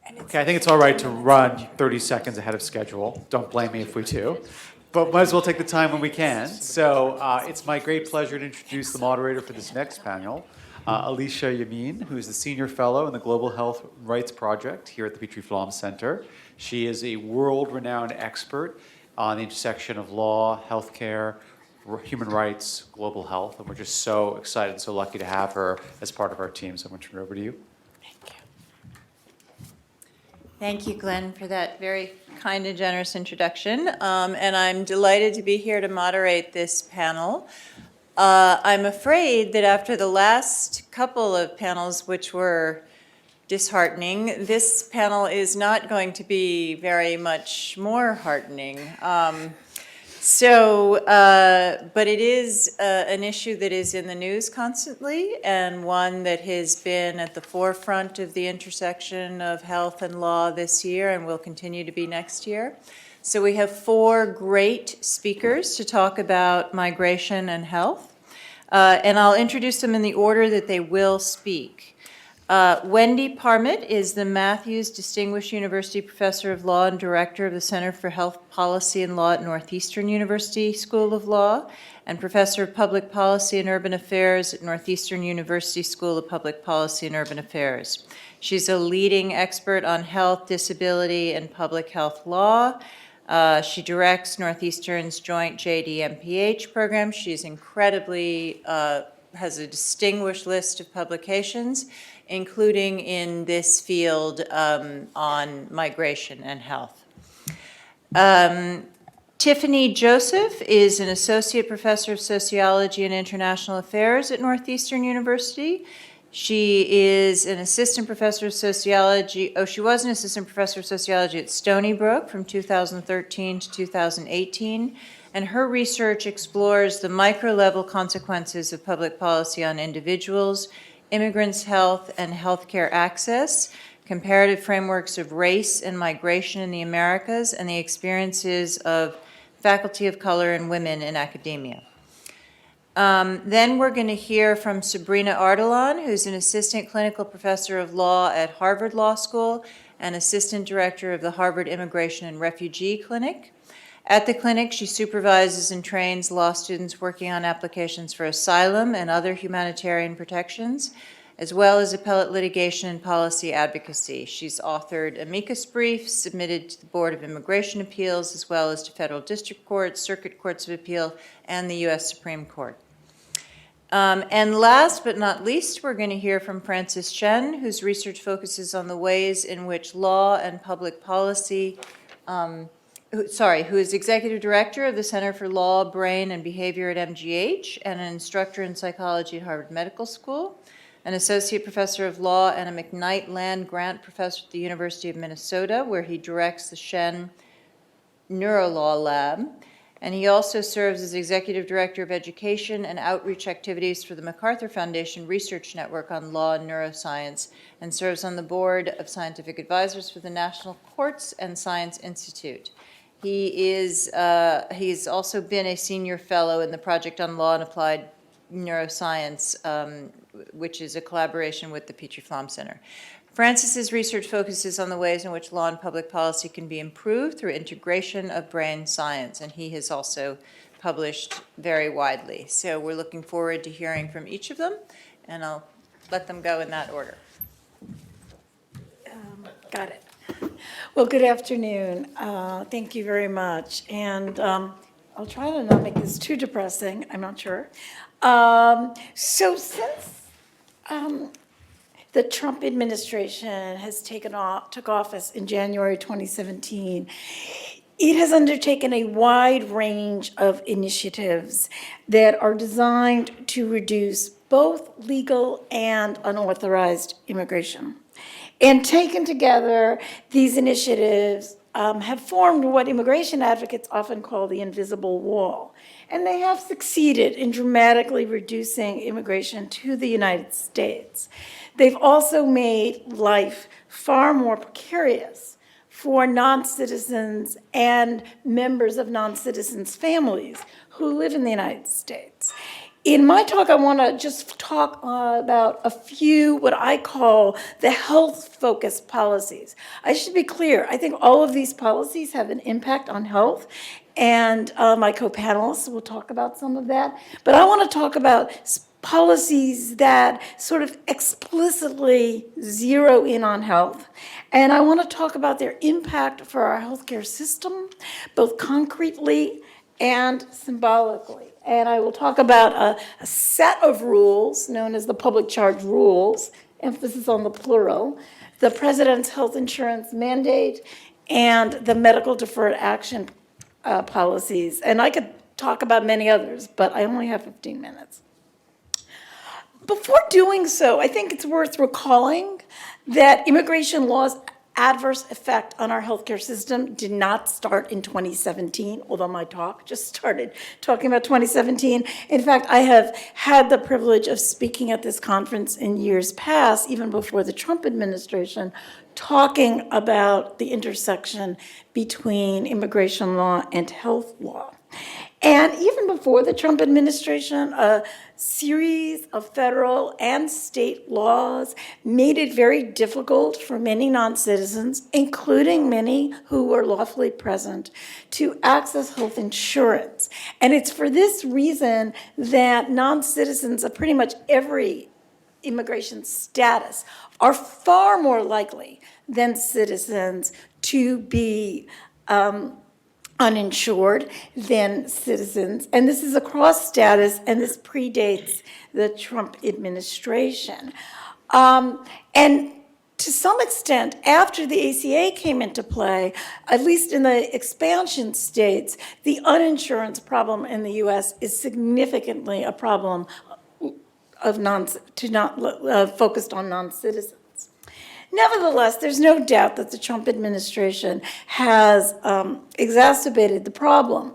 Okay, I think it's all right to run 30 seconds ahead of schedule. Don't blame me if we do. But might as well take the time when we can. So it's my great pleasure to introduce the moderator for this next panel, Alicia Yamin, who's the Senior Fellow in the Global Health Rights Project here at the Petrie-Flom Center. She is a world-renowned expert on the intersection of law, healthcare, human rights, global health, and we're just so excited and so lucky to have her as part of our team. So I'm going to turn it over to you. Thank you, Glenn, for that very kind and generous introduction. And I'm delighted to be here to moderate this panel. I'm afraid that after the last couple of panels, which were disheartening, this panel is not going to be very much more heartening. But it is an issue that is in the news constantly, and one that has been at the forefront of the intersection of health and law this year and will continue to be next year. So we have four great speakers to talk about migration and health, and I'll introduce them in the order that they will speak. Wendy Parmit is the Matthews Distinguished University Professor of Law and Director of the Center for Health Policy and Law at Northeastern University School of Law, and Professor of Public Policy and Urban Affairs at Northeastern University School of Public Policy and Urban Affairs. She's a leading expert on health, disability, and public health law. She directs Northeastern's joint JD-MPH program. She's incredibly, has a distinguished list of publications, including in this field on migration and health. Tiffany Joseph is an associate professor of sociology and international affairs at Northeastern University. She is an assistant professor of sociology. She was an assistant professor of sociology at Stony Brook from 2013 to 2018. And her research explores the micro-level consequences of public policy on individuals, immigrants' health and healthcare access, comparative frameworks of race and migration in the Americas, and the experiences of faculty of color and women in academia. Then we're going to hear from Sabrineh Ardalan, who's an assistant clinical professor of law at Harvard Law School and assistant director of the Harvard Immigration and Refugee Clinic. At the clinic, she supervises and trains law students working on applications for asylum and other humanitarian protections, as well as appellate litigation and policy advocacy. She's authored amicus briefs submitted to the Board of Immigration Appeals, as well as to federal district courts, circuit courts of appeal, and the U.S. Supreme Court. And last but not least, we're going to hear from Frances Shen, whose research focuses on the ways in which law and public policy who is executive director of the Center for Law, Brain, and Behavior at MGH, and an instructor in psychology at Harvard Medical School, an associate professor of law and a McKnight Land Grant professor at the University of Minnesota, where he directs the Shen Neurolaw Lab. And he also serves as executive director of education and outreach activities for the MacArthur Foundation Research Network on Law and Neuroscience, and serves on the board of scientific advisors for the National Courts and Science Institute. He's also been a senior fellow in the Project on Law and Applied Neuroscience, which is a collaboration with the Petrie-Flom Center. Frances's research focuses on the ways in which law and public policy can be improved through integration of brain science, and he has also published very widely. So we're looking forward to hearing from each of them, and I'll let them go in that order. Got it. Well, good afternoon. Thank you very much. And I'll try to not make this too depressing. I'm not sure. So since the Trump administration took office in January 2017, it has undertaken a wide range of initiatives that are designed to reduce both legal and unauthorized immigration. And taken together, these initiatives have formed what immigration advocates often call the invisible wall. And they have succeeded in dramatically reducing immigration to the United States. They've also made life far more precarious for non-citizens and members of non-citizens' families who live in the United States. In my talk, I want to just talk about a few what I call the health-focused policies. I should be clear, I think all of these policies have an impact on health, and my co-panelists will talk about some of that. But I want to talk about policies that sort of explicitly zero in on health. And I want to talk about their impact for our healthcare system, both concretely and symbolically. And I will talk about a set of rules known as the public charge rules, emphasis on the plural, the President's health insurance mandate, and the medical deferred action policies. And I could talk about many others, but I only have 15 minutes. Before doing so, I think it's worth recalling that immigration law's adverse effect on our healthcare system did not start in 2017, although my talk just started talking about 2017. In fact, I have had the privilege of speaking at this conference in years past, even before the Trump administration, talking about the intersection between immigration law and health law. And even before the Trump administration, a series of federal and state laws made it very difficult for many non-citizens, including many who were lawfully present, to access health insurance. And it's for this reason that non-citizens of pretty much every immigration status are far more likely than citizens to be uninsured than citizens. And this is across status, and this predates the Trump administration. And to some extent, after the ACA came into play, at least in the expansion states, the uninsurance problem in the US is significantly a problem of focused on non-citizens. Nevertheless, there's no doubt that the Trump administration has exacerbated the problem.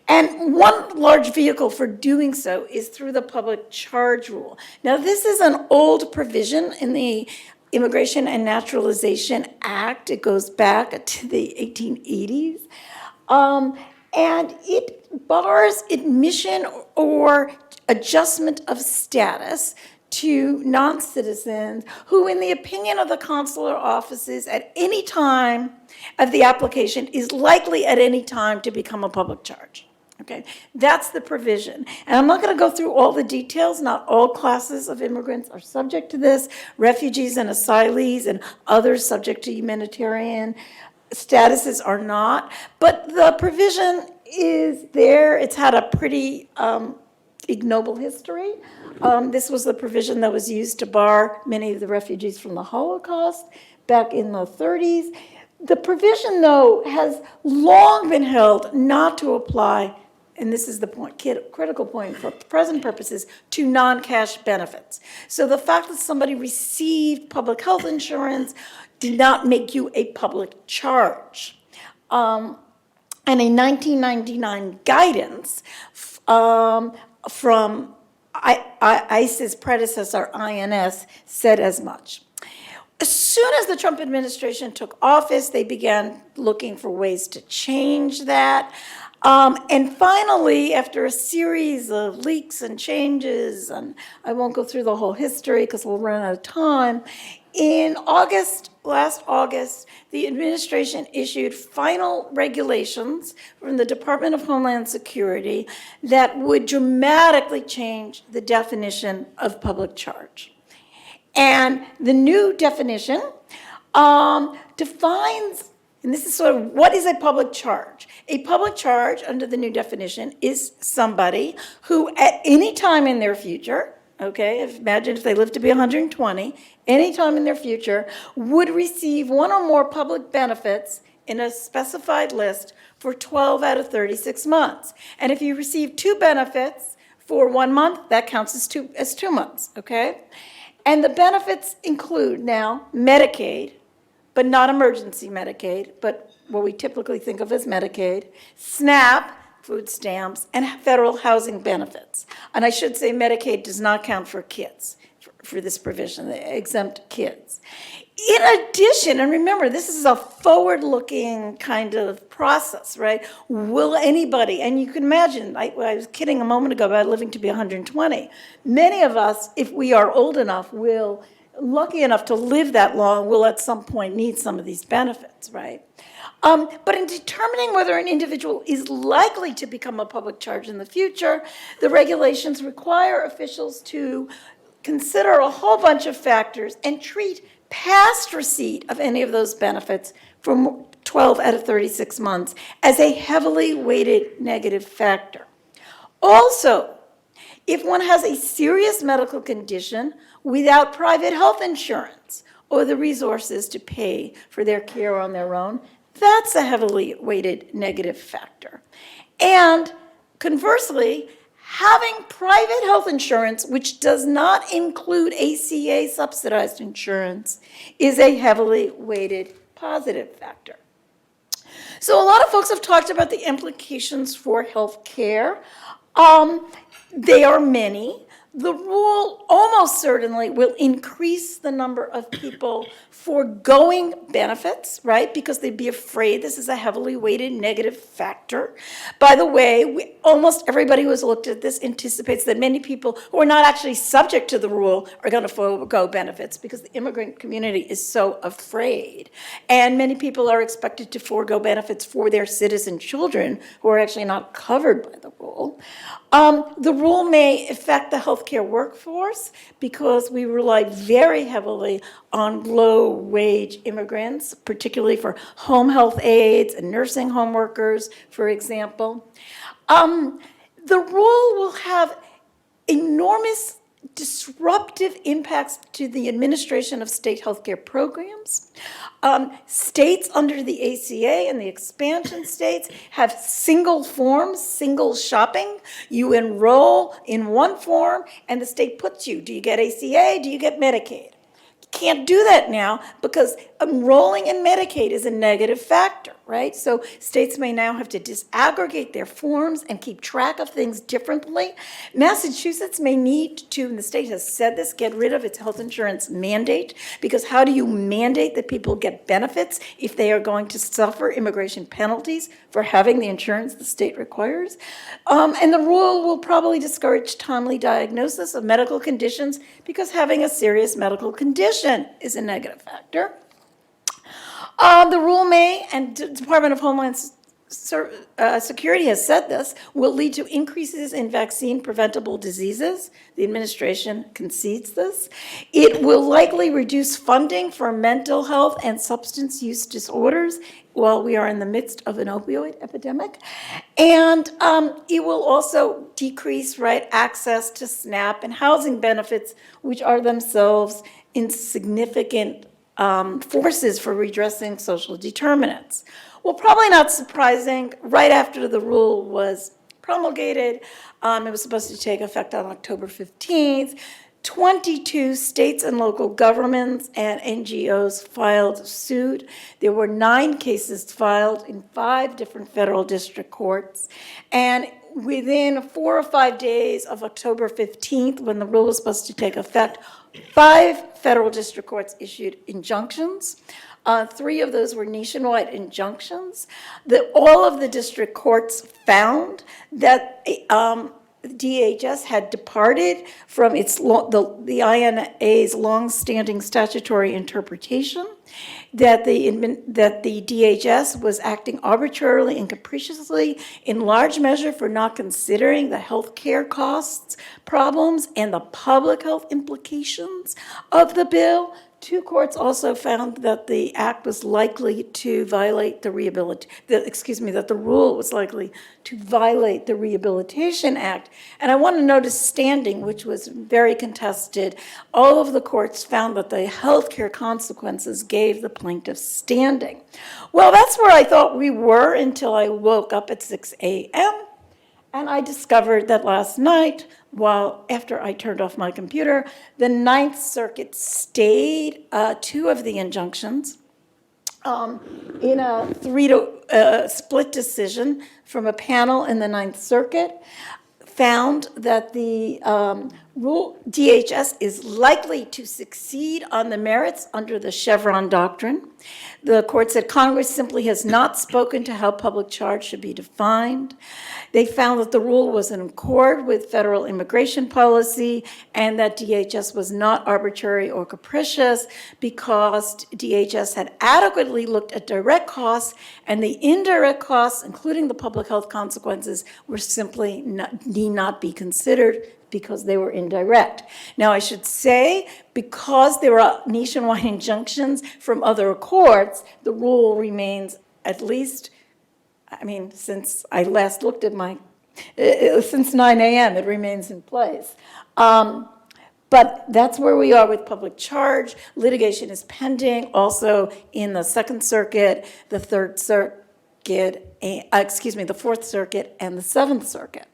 And one large vehicle for doing so is through the public charge rule. Now, this is an old provision in the Immigration and Naturalization Act. It goes back to the 1880s. And it bars admission or adjustment of status to non-citizens who, in the opinion of the consular offices at any time of the application, is likely at any time to become a public charge. Okay, that's the provision. And I'm not going to go through all the details. Not all classes of immigrants are subject to this. Refugees and asylees and others subject to humanitarian statuses are not. But the provision is there. It's had a pretty ignoble history. This was the provision that was used to bar many of the refugees from the Holocaust back in the 30s. The provision, though, has long been held not to apply, and this is the point, critical point for present purposes, to non-cash benefits. So the fact that somebody received public health insurance did not make you a public charge. And a 1999 guidance from ICE's predecessor, INS, said as much. As soon as the Trump administration took office, they began looking for ways to change that. And finally, after a series of leaks and changes, and I won't go through the whole history because we'll run out of time, in last August, the administration issued final regulations from the Department of Homeland Security that would dramatically change the definition of public charge. And the new definition defines, and this is sort of what is a public charge? A public charge under the new definition is somebody who at any time in their future, okay, imagine if they live to be 120, any time in their future, would receive one or more public benefits in a specified list for 12 out of 36 months. And if you receive 2 benefits for 1 month, that counts as 2 months, okay? And the benefits include now Medicaid, but not emergency Medicaid, but what we typically think of as Medicaid, SNAP, food stamps, and federal housing benefits. And I should say Medicaid does not count for kids, for this provision, they exempt kids. In addition, and remember, this is a forward-looking kind of process, right? Will anybody, and you can imagine, I was kidding a moment ago about living to be 120. Many of us, if we are old enough, lucky enough to live that long, will at some point need some of these benefits, right? But in determining whether an individual is likely to become a public charge in the future, the regulations require officials to consider a whole bunch of factors and treat past receipt of any of those benefits from 12 out of 36 months as a heavily weighted negative factor. Also, if one has a serious medical condition without private health insurance or the resources to pay for their care on their own, that's a heavily weighted negative factor. And conversely, having private health insurance, which does not include ACA subsidized insurance, is a heavily weighted positive factor. So a lot of folks have talked about the implications for health care. They are many. The rule almost certainly will increase the number of people foregoing benefits, right? Because they'd be afraid this is a heavily weighted negative factor. By the way, almost everybody who has looked at this anticipates that many people who are not actually subject to the rule are going to forego benefits because the immigrant community is so afraid. And many people are expected to forego benefits for their citizen children who are actually not covered by the rule. The rule may affect the healthcare workforce because we rely very heavily on low-wage immigrants, particularly for home health aides and nursing home workers, for example. The rule will have enormous disruptive impacts to the administration of state healthcare programs. States under the ACA and the expansion states have single forms, single shopping. You enroll in one form and the state puts you. Do you get ACA? Do you get Medicaid? You can't do that now because enrolling in Medicaid is a negative factor, right? So states may now have to disaggregate their forms and keep track of things differently. Massachusetts may need to, and the state has said this, get rid of its health insurance mandate, because how do you mandate that people get benefits if they are going to suffer immigration penalties for having the insurance the state requires? And the rule will probably discourage timely diagnosis of medical conditions because having a serious medical condition is a negative factor. The rule may, and the Department of Homeland Security has said this, will lead to increases in vaccine-preventable diseases. The administration concedes this. It will likely reduce funding for mental health and substance use disorders while we are in the midst of an opioid epidemic. And it will also decrease access to SNAP and housing benefits, which are themselves insignificant forces for redressing social determinants. Well, probably not surprising, right after the rule was promulgated, it was supposed to take effect on October 15th, 22 states and local governments and NGOs filed suit. There were 9 cases filed in 5 different federal district courts. And within 4 or 5 days of October 15th, when the rule was supposed to take effect, 5 federal district courts issued injunctions. 3 of those were nationwide injunctions. All of the district courts found that DHS had departed from the INA's longstanding statutory interpretation, that the DHS was acting arbitrarily and capriciously, in large measure for not considering the health care costs, problems, and the public health implications of the bill. 2 courts also found that the act was likely to violate that the rule was likely to violate the Rehabilitation Act. And I want to notice standing, which was very contested. All of the courts found that the healthcare consequences gave the plaintiff standing. Well, that's where I thought we were until I woke up at 6 a.m. And I discovered that last night, after I turned off my computer, the Ninth Circuit stayed 2 of the injunctions in a 3-to split decision from a panel in the Ninth Circuit, found that the DHS is likely to succeed on the merits under the Chevron doctrine. The court said Congress simply has not spoken to how public charge should be defined. They found that the rule was in accord with federal immigration policy and that DHS was not arbitrary or capricious because DHS had adequately looked at direct costs, and the indirect costs, including the public health consequences, were simply need not be considered because they were indirect. Now, I should say, because there are nationwide injunctions from other courts, the rule remains, at least, I mean, since I last looked at since 9 a.m., it remains in place. But that's where we are with public charge. Litigation is pending also in the Second Circuit, the Third Circuit, the Fourth Circuit, and the Seventh Circuit.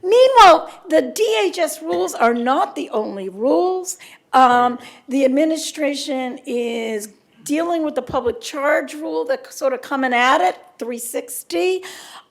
Meanwhile, the DHS rules are not the only rules. The administration is dealing with the public charge rule that's sort of coming at it, 360.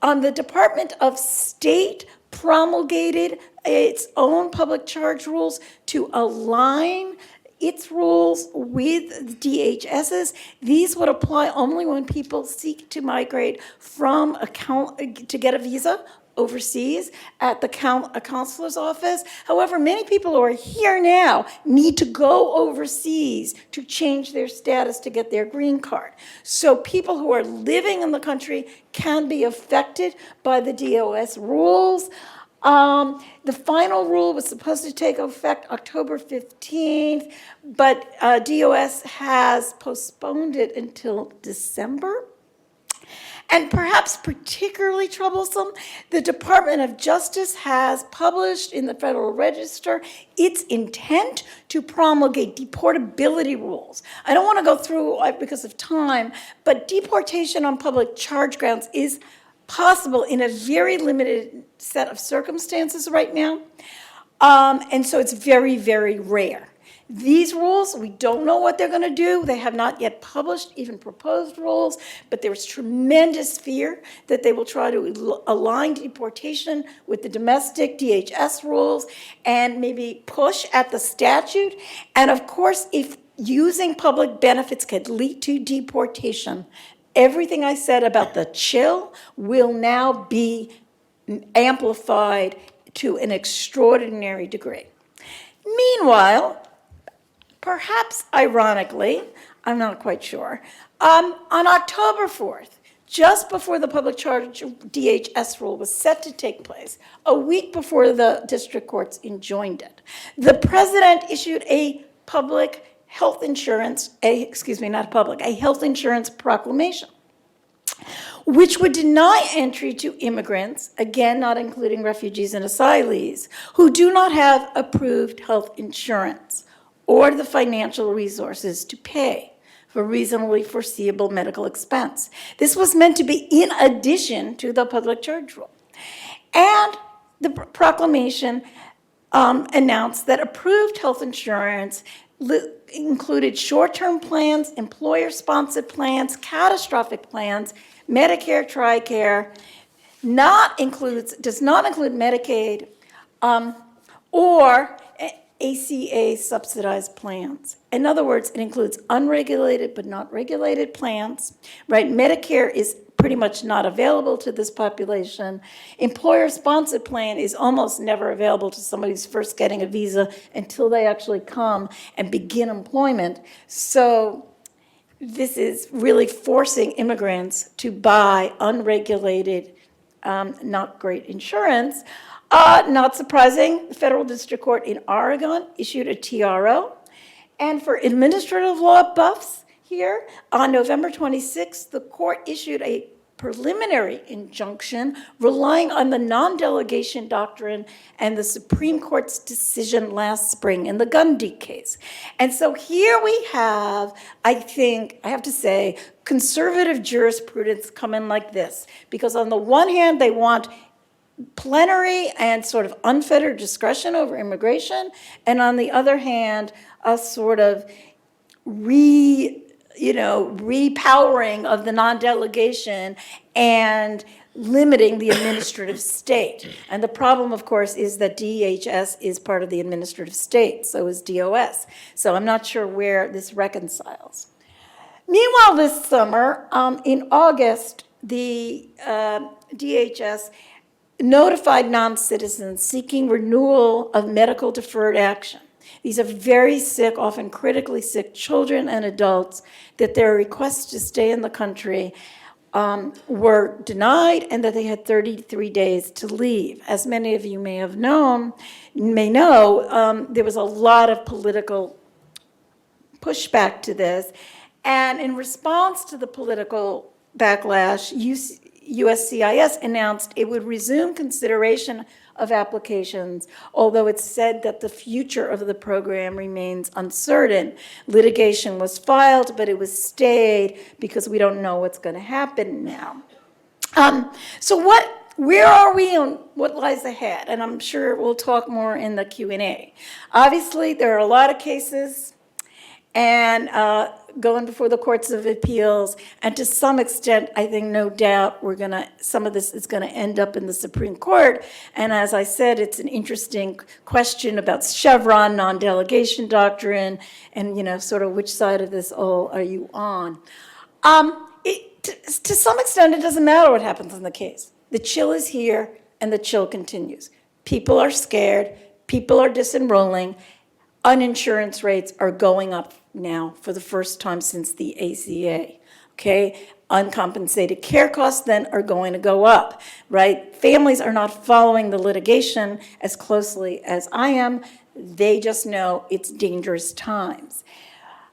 The Department of State promulgated its own public charge rules to align its rules with DHS's. These would apply only when people seek to migrate from to get a visa overseas at a consular's office. However, many people who are here now need to go overseas to change their status to get their green card. So people who are living in the country can be affected by the DOS rules. The final rule was supposed to take effect October 15th, but DOS has postponed it until December. And perhaps particularly troublesome, the Department of Justice has published in the Federal Register its intent to promulgate deportability rules. I don't want to go through because of time, but deportation on public charge grounds is possible in a very limited set of circumstances right now. And so it's very, very rare. These rules, we don't know what they're going to do. They have not yet published even proposed rules, but there's tremendous fear that they will try to align deportation with the domestic DHS rules and maybe push at the statute. And of course, if using public benefits could lead to deportation, everything I said about the chill will now be amplified to an extraordinary degree. Meanwhile, perhaps ironically, I'm not quite sure, on October 4th, just before the public charge DHS rule was set to take place, a week before the district courts enjoined it, the president issued a health insurance proclamation, which would deny entry to immigrants, again, not including refugees and asylees, who do not have approved health insurance or the financial resources to pay for reasonably foreseeable medical expense. This was meant to be in addition to the public charge rule. And the proclamation announced that approved health insurance included short-term plans, employer-sponsored plans, catastrophic plans, Medicare, TRICARE, does not include Medicaid or ACA subsidized plans. In other words, it includes unregulated but not regulated plans, right? Medicare is pretty much not available to this population. Employer-sponsored plan is almost never available to somebody who's first getting a visa until they actually come and begin employment. So this is really forcing immigrants to buy unregulated, not great insurance. Not surprising, the Federal District Court in Oregon issued a TRO. And for administrative law buffs here, on November 26th, the court issued a preliminary injunction relying on the non-delegation doctrine and the Supreme Court's decision last spring in the Gundy case. And so here we have, I think, I have to say, conservative jurisprudence come in like this. Because on the one hand, they want plenary and sort of unfettered discretion over immigration, and on the other hand, a sort of repowering of the non-delegation and limiting the administrative state. And the problem, of course, is that DHS is part of the administrative state, so is DOS. So I'm not sure where this reconciles. Meanwhile, this summer, in August, the DHS notified non-citizens seeking renewal of medical deferred action. These are very sick, often critically sick children and adults that their requests to stay in the country were denied, and that they had 33 days to leave. As many of you may know, there was a lot of political pushback to this. And in response to the political backlash, USCIS announced it would resume consideration of applications, although it said that the future of the program remains uncertain. Litigation was filed, but it was stayed because we don't know what's going to happen now. Where are we and what lies ahead? And I'm sure we'll talk more in the Q&A. Obviously, there are a lot of cases and going before the courts of appeals, and to some extent, I think no doubt some of this is gonna end up in the Supreme Court. And as I said, it's an interesting question about Chevron, non-delegation doctrine, and sort of which side of this all are you on? To some extent, it doesn't matter what happens in the case. The chill is here, and the chill continues. People are scared, people are disenrolling, uninsurance rates are going up now for the first time since the ACA, okay? Uncompensated care costs then are going to go up, right? Families are not following the litigation as closely as I am. They just know it's dangerous times.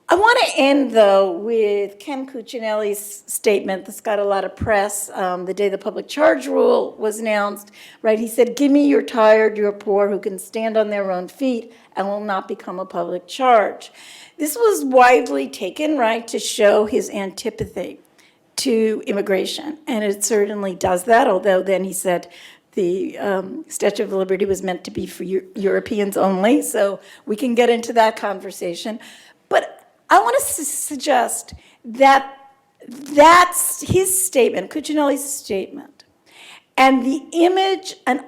I want to end, though, with Ken Cuccinelli's statement that's got a lot of press the day the public charge rule was announced, right? He said, "Give me your tired, your poor, who can stand on their own feet and will not become a public charge." This was widely taken, right, to show his antipathy to immigration, and it certainly does that, although then he said the Statue of Liberty was meant to be for Europeans only, so we can get into that conversation. But I want to suggest that that's his statement, Cuccinelli's statement, and the image and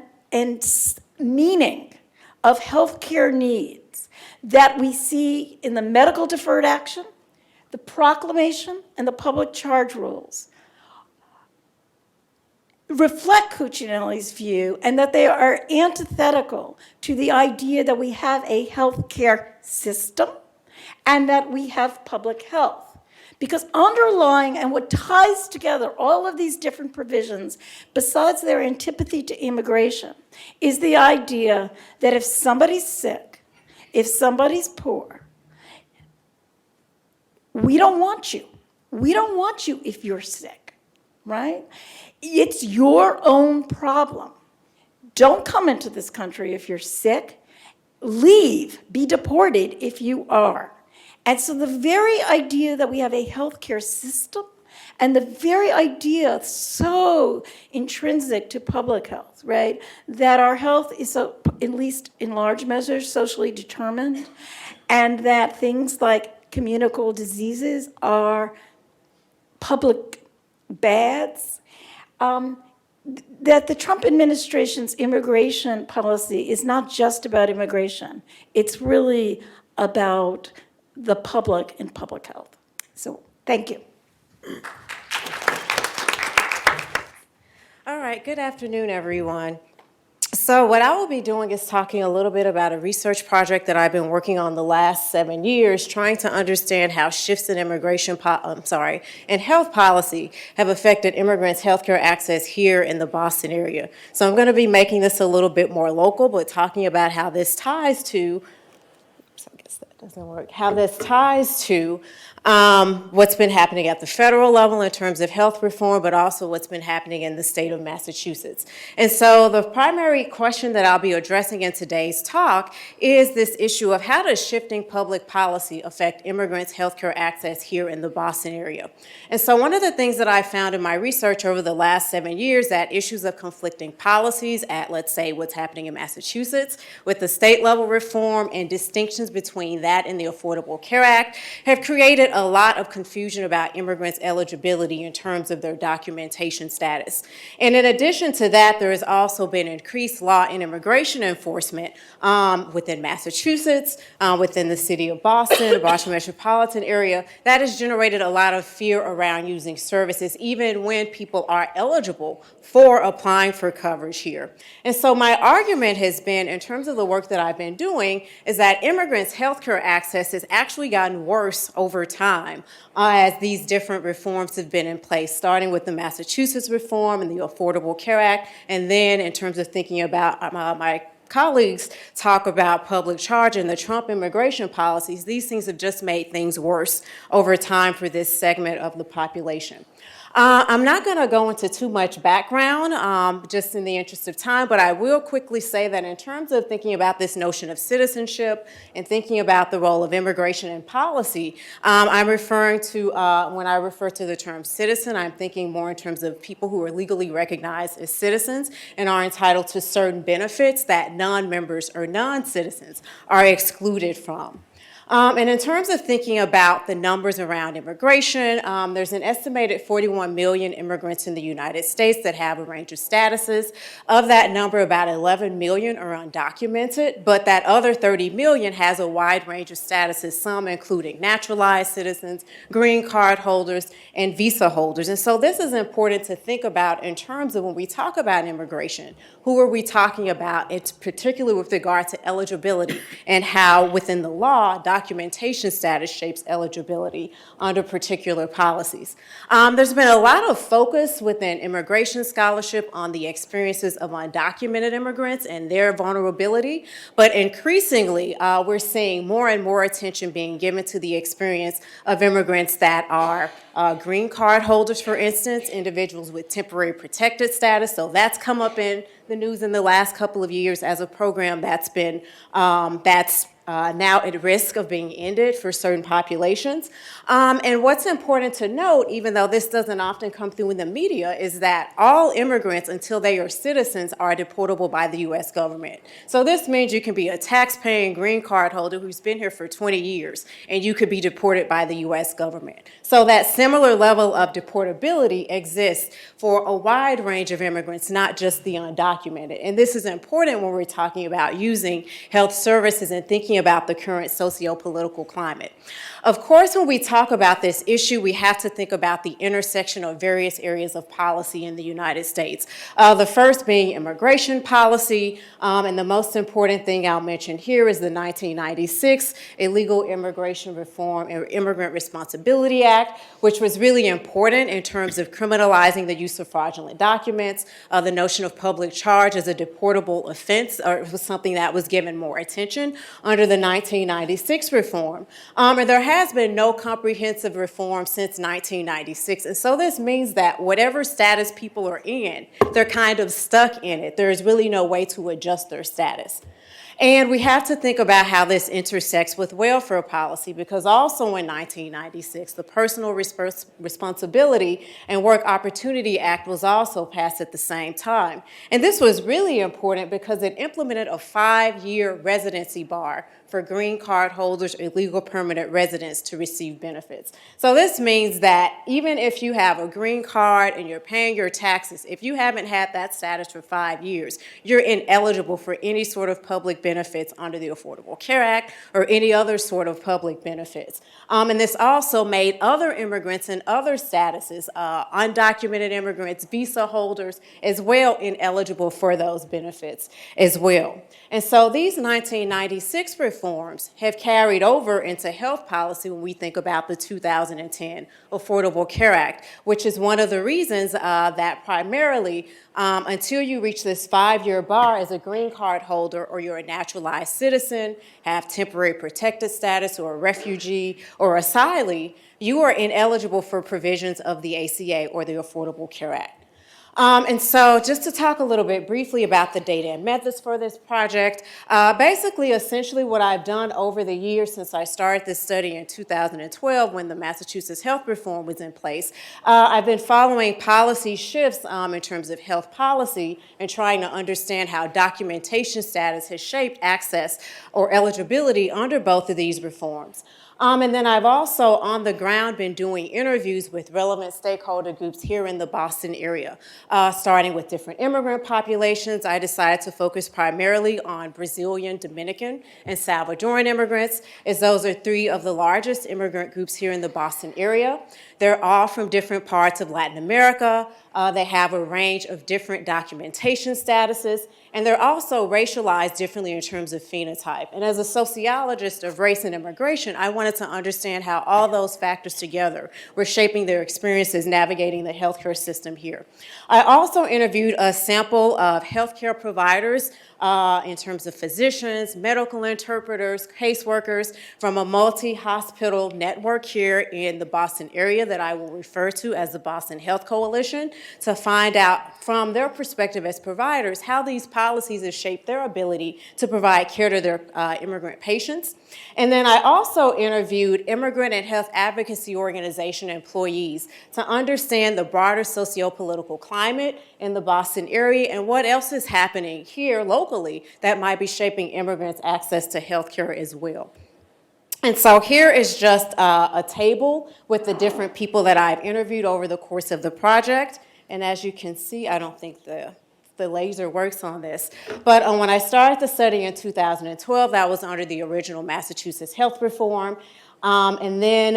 meaning of healthcare needs that we see in the medical deferred action, the proclamation, and the public charge rules reflect Cuccinelli's view, and that they are antithetical to the idea that we have a healthcare system and that we have public health. Because underlying and what ties together all of these different provisions, besides their antipathy to immigration, is the idea that if somebody's sick, if somebody's poor, we don't want you. We don't want you if you're sick, right? It's your own problem. Don't come into this country if you're sick. Leave, be deported if you are. And so the very idea that we have a healthcare system, and the very idea so intrinsic to public health, right, that our health is, at least in large measure, socially determined, and that things like communicable diseases are public bads, that the Trump administration's immigration policy is not just about immigration. It's really about the public and public health. So, thank you. All right, good afternoon, everyone. So what I will be doing is talking a little bit about a research project that I've been working on the last 7 years, trying to understand how shifts in and health policy have affected immigrants' healthcare access here in the Boston area. So I'm going to be making this a little bit more local, but talking about how this ties to what's been happening at the federal level in terms of health reform, but also what's been happening in the state of Massachusetts. And so the primary question that I'll be addressing in today's talk is this issue of how does shifting public policy affect immigrants' healthcare access here in the Boston area. And so one of the things that I found in my research over the last 7 years, that issues of conflicting policies at, let's say, what's happening in Massachusetts with the state level reform and distinctions between that and the Affordable Care Act have created a lot of confusion about immigrants' eligibility in terms of their documentation status. And in addition to that, there has also been increased law and immigration enforcement within Massachusetts, within the city of Boston, the Boston metropolitan area. That has generated a lot of fear around using services, even when people are eligible for applying for coverage here. And so my argument has been, in terms of the work that I've been doing, is that immigrants' healthcare access has actually gotten worse over time as these different reforms have been in place, starting with the Massachusetts reform and the Affordable Care Act, and then in terms of thinking about my colleagues talk about public charge and the Trump immigration policies, these things have just made things worse over time for this segment of the population. I'm not going to go into too much background, just in the interest of time, but I will quickly say that in terms of thinking about this notion of citizenship and thinking about the role of immigration and policy, I'm referring to, when I refer to the term citizen, I'm thinking more in terms of people who are legally recognized as citizens and are entitled to certain benefits that non-members or non-citizens are excluded from. And in terms of thinking about the numbers around immigration, there's an estimated 41 million immigrants in the United States that have a range of statuses. Of that number, about 11 million are undocumented, but that other 30 million has a wide range of statuses, some including naturalized citizens, green card holders, and visa holders. And so this is important to think about in terms of when we talk about immigration, who are we talking about? It's particularly with regard to eligibility and how within the law, documentation status shapes eligibility under particular policies. There's been a lot of focus within immigration scholarship on the experiences of undocumented immigrants and their vulnerability, but increasingly we're seeing more and more attention being given to the experience of immigrants that are green card holders, for instance, individuals with temporary protected status. So that's come up in the news in the last couple of years as a program that's been, now at risk of being ended for certain populations. And what's important to note, even though this doesn't often come through in the media, is that all immigrants, until they are citizens, are deportable by the U.S. government. So this means you can be a tax-paying green card holder who's been here for 20 years, and you could be deported by the U.S. government. So that similar level of deportability exists for a wide range of immigrants, not just the undocumented. And this is important when we're talking about using health services and thinking about the current socio-political climate. Of course, when we talk about this issue, we have to think about the intersection of various areas of policy in the United States. The first being immigration policy, and the most important thing I'll mention here is the 1996 Illegal Immigration Reform and Immigrant Responsibility Act, which was really important in terms of criminalizing the use of fraudulent documents. The notion of public charge as a deportable offense was something that was given more attention under the 1996 reform. And there has been no comprehensive reform since 1996. And so this means that whatever status people are in, they're kind of stuck in it. There is really no way to adjust their status. And we have to think about how this intersects with welfare policy, because also in 1996, the Personal Responsibility and Work Opportunity Act was also passed at the same time. And this was really important because it implemented a 5-year residency bar for green card holders or legal permanent residents to receive benefits. So this means that even if you have a green card and you're paying your taxes, if you haven't had that status for 5 years, you're ineligible for any sort of public benefits under the Affordable Care Act or any other sort of public benefits. And this also made other immigrants in other statuses, undocumented immigrants, visa holders, as well, ineligible for those benefits as well. And so these 1996 reforms have carried over into health policy when we think about the 2010 Affordable Care Act, which is one of the reasons that primarily until you reach this 5-year bar as a green card holder or you're a naturalized citizen, have temporary protected status or a refugee or asylee, you are ineligible for provisions of the ACA or the Affordable Care Act. And so just to talk a little bit briefly about the data and methods for this project, basically, essentially what I've done over the years since I started this study in 2012 when the Massachusetts health reform was in place, I've been following policy shifts in terms of health policy and trying to understand how documentation status has shaped access or eligibility under both of these reforms. And then I've also, on the ground, been doing interviews with relevant stakeholder groups here in the Boston area. Starting with different immigrant populations, I decided to focus primarily on Brazilian, Dominican, and Salvadoran immigrants, as those are three of the largest immigrant groups here in the Boston area. They're all from different parts of Latin America. They have a range of different documentation statuses, and they're also racialized differently in terms of phenotype. And as a sociologist of race and immigration, I wanted to understand how all those factors together were shaping their experiences navigating the healthcare system here. I also interviewed a sample of healthcare providers in terms of physicians, medical interpreters, caseworkers from a multi-hospital network here in the Boston area that I will refer to as the Boston Health Coalition, to find out from their perspective as providers how these policies have shaped their ability to provide care to their immigrant patients. And then I also interviewed immigrant and health advocacy organization employees to understand the broader socio-political climate in the Boston area and what else is happening here locally that might be shaping immigrants' access to health care as well. And so here is just a table with the different people that I've interviewed over the course of the project. And as you can see, I don't think the laser works on this, but when I started the study in 2012, that was under the original Massachusetts health reform. And then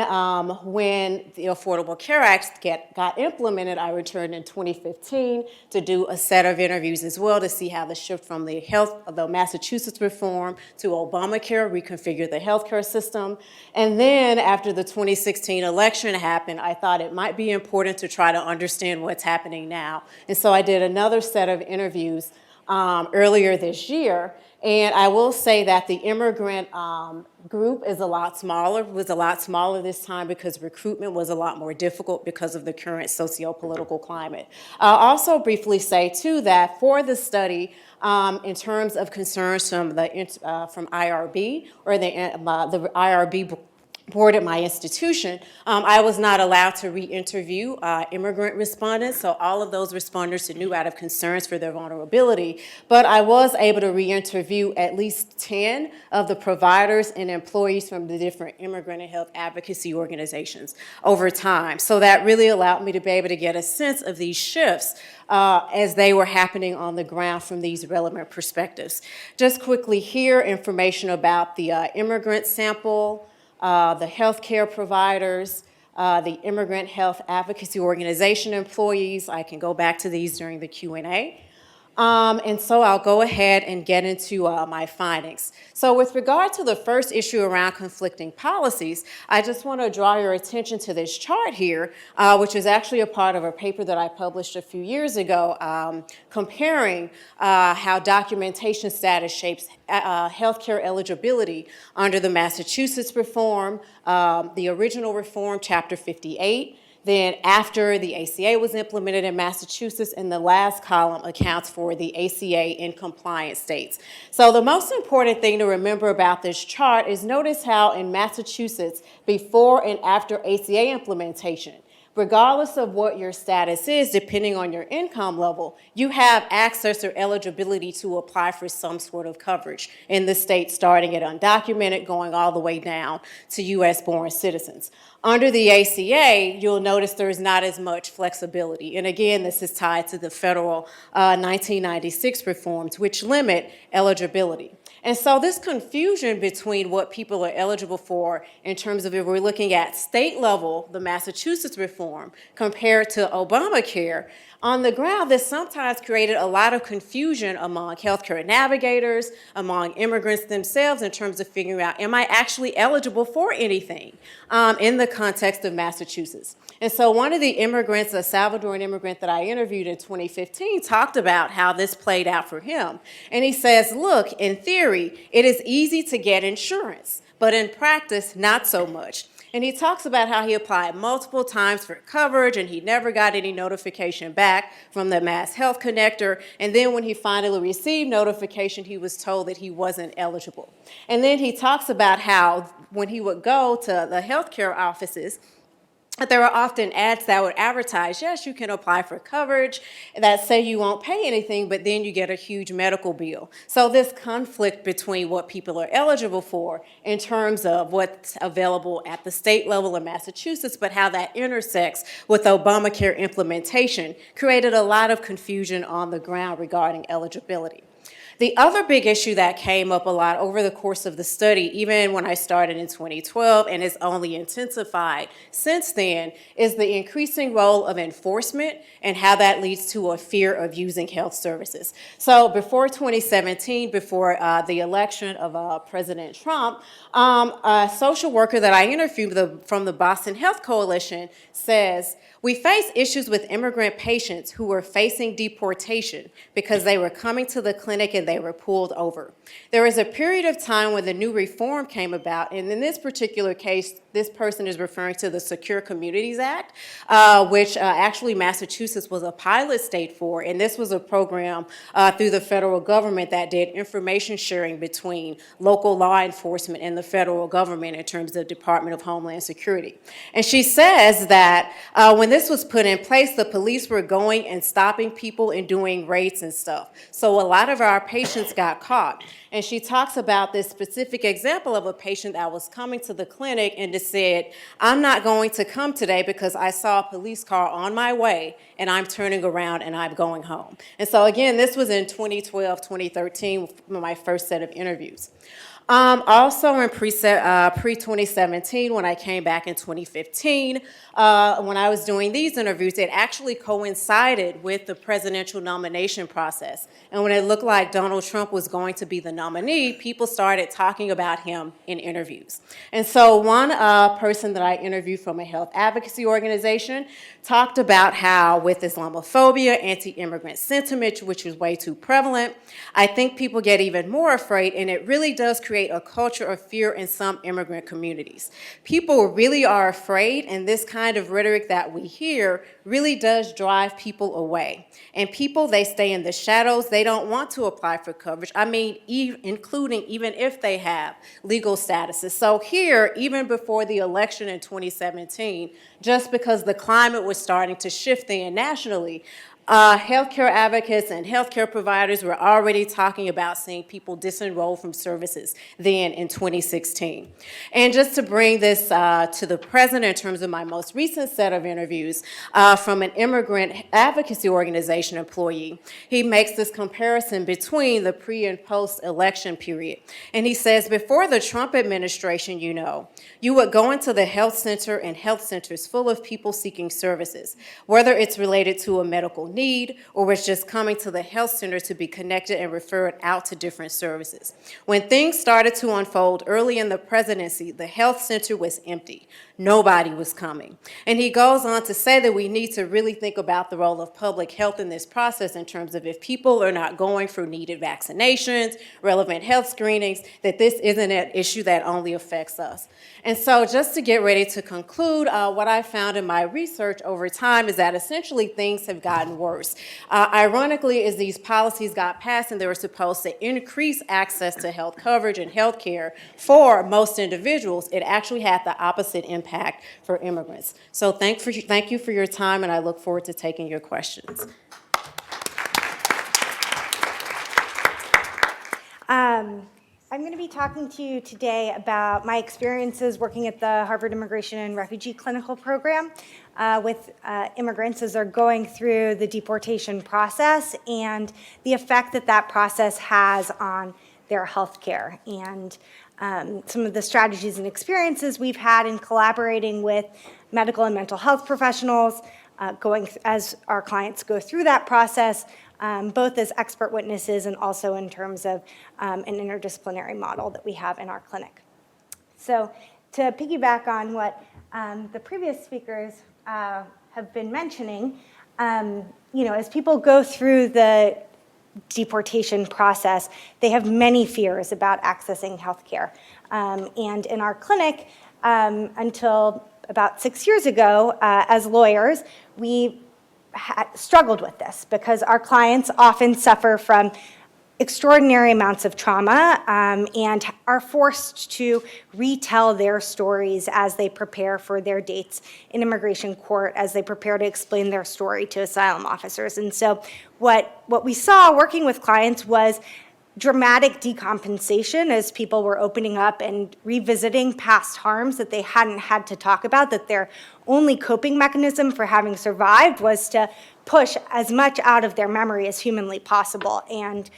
when the Affordable Care Act got implemented, I returned in 2015 to do a set of interviews as well to see how the shift from the Massachusetts reform to Obamacare reconfigured the healthcare system. And then after the 2016 election happened, I thought it might be important to try to understand what's happening now. And so I did another set of interviews earlier this year. And I will say that the immigrant group was a lot smaller this time because recruitment was a lot more difficult because of the current socio-political climate. I'll also briefly say, too, that for the study, in terms of concerns from IRB, or the IRB board at my institution, I was not allowed to re-interview immigrant respondents, so all of those respondents knew out of concerns for their vulnerability, but I was able to re-interview at least 10 of the providers and employees from the different immigrant and health advocacy organizations over time. So that really allowed me to be able to get a sense of these shifts as they were happening on the ground from these relevant perspectives. Just quickly here, information about the immigrant sample, the healthcare providers, the immigrant health advocacy organization employees. I can go back to these during the Q&A. And so I'll go ahead and get into my findings. So with regard to the first issue around conflicting policies, I just want to draw your attention to this chart here, which is actually a part of a paper that I published a few years ago, comparing how documentation status shapes healthcare eligibility under the Massachusetts reform, the original reform, Chapter 58, then after the ACA was implemented in Massachusetts, and the last column accounts for the ACA in compliant states. So the most important thing to remember about this chart is notice how in Massachusetts, before and after ACA implementation, regardless of what your status is, depending on your income level, you have access or eligibility to apply for some sort of coverage in the state, starting at undocumented, going all the way down to US-born citizens. Under the ACA, you'll notice there's not as much flexibility. And again, this is tied to the federal 1996 reforms, which limit eligibility. And so this confusion between what people are eligible for in terms of if we're looking at state level, the Massachusetts reform, compared to Obamacare, on the ground, this sometimes created a lot of confusion among healthcare navigators, among immigrants themselves in terms of figuring out, am I actually eligible for anything in the context of Massachusetts? And so one of the immigrants, a Salvadoran immigrant that I interviewed in 2015, talked about how this played out for him. And he says, look, in theory, it is easy to get insurance, but in practice, not so much. And he talks about how he applied multiple times for coverage and he never got any notification back from the Mass Health Connector. And then when he finally received notification, he was told that he wasn't eligible. And then he talks about how when he would go to the healthcare offices, But there are often ads that would advertise, yes, you can apply for coverage that say you won't pay anything, but then you get a huge medical bill. So this conflict between what people are eligible for in terms of what's available at the state level in Massachusetts, but how that intersects with Obamacare implementation created a lot of confusion on the ground regarding eligibility. The other big issue that came up a lot over the course of the study, even when I started in 2012 and has only intensified since then, is the increasing role of enforcement and how that leads to a fear of using health services. So before 2017, before the election of President Trump, a social worker that I interviewed from the Boston Health Coalition says, "We face issues with immigrant patients who were facing deportation because they were coming to the clinic and they were pulled over. There was a period of time when the new reform came about, and in this particular case, this person is referring to the Secure Communities Act, which actually Massachusetts was a pilot state for, and this was a program through the federal government that did information sharing between local law enforcement and the federal government in terms of Department of Homeland Security. And she says that when this was put in place, the police were going and stopping people and doing raids and stuff. So a lot of our patients got caught. And she talks about this specific example of a patient that was coming to the clinic and just said, "I'm not going to come today because I saw a police car on my way and I'm turning around and I'm going home." And so again, this was in 2012, 2013, my first set of interviews. Also in pre-2017, when I came back in 2015, when I was doing these interviews, it actually coincided with the presidential nomination process. And when it looked like Donald Trump was going to be the nominee, people started talking about him in interviews. And so one person that I interviewed from a health advocacy organization talked about how with Islamophobia, anti-immigrant sentiment, which is way too prevalent, I think people get even more afraid, and it really does create a culture of fear in some immigrant communities. People really are afraid, and this kind of rhetoric that we hear really does drive people away. And people, they stay in the shadows. They don't want to apply for coverage. I mean, including even if they have legal statuses. So here, even before the election in 2017, just because the climate was starting to shift then nationally, healthcare advocates and healthcare providers were already talking about seeing people disenroll from services then in 2016. And just to bring this to the present in terms of my most recent set of interviews from an immigrant advocacy organization employee, he makes this comparison between the pre and post election period. And he says, before the Trump administration, you would go into the health center and health centers full of people seeking services, whether it's related to a medical need or was just coming to the health center to be connected and referred out to different services. When things started to unfold early in the presidency, the health center was empty. Nobody was coming. And he goes on to say that we need to really think about the role of public health in this process in terms of if people are not going for needed vaccinations, relevant health screenings, that this isn't an issue that only affects us. And so just to get ready to conclude, what I found in my research over time is that essentially things have gotten worse. Ironically, as these policies got passed and they were supposed to increase access to health coverage and health care for most individuals, it actually had the opposite impact for immigrants. So thank you for your time, and I look forward to taking your questions. I'm going to be talking to you today about my experiences working at the Harvard Immigration and Refugee Clinical Program with immigrants as they're going through the deportation process and the effect that that process has on their health care, and some of the strategies and experiences we've had in collaborating with medical and mental health professionals as our clients go through that process, both as expert witnesses and also in terms of an interdisciplinary model that we have in our clinic. So to piggyback on what the previous speakers have been mentioning, as people go through the deportation process, they have many fears about accessing healthcare. And in our clinic, until about 6 years ago, as lawyers, we struggled with this because our clients often suffer from extraordinary amounts of trauma and are forced to retell their stories as they prepare for their dates in immigration court, as they prepare to explain their story to asylum officers. And so what we saw working with clients was dramatic decompensation as people were opening up and revisiting past harms that they hadn't had to talk about, that their only coping mechanism for having survived was to push as much out of their memory as humanly possible. And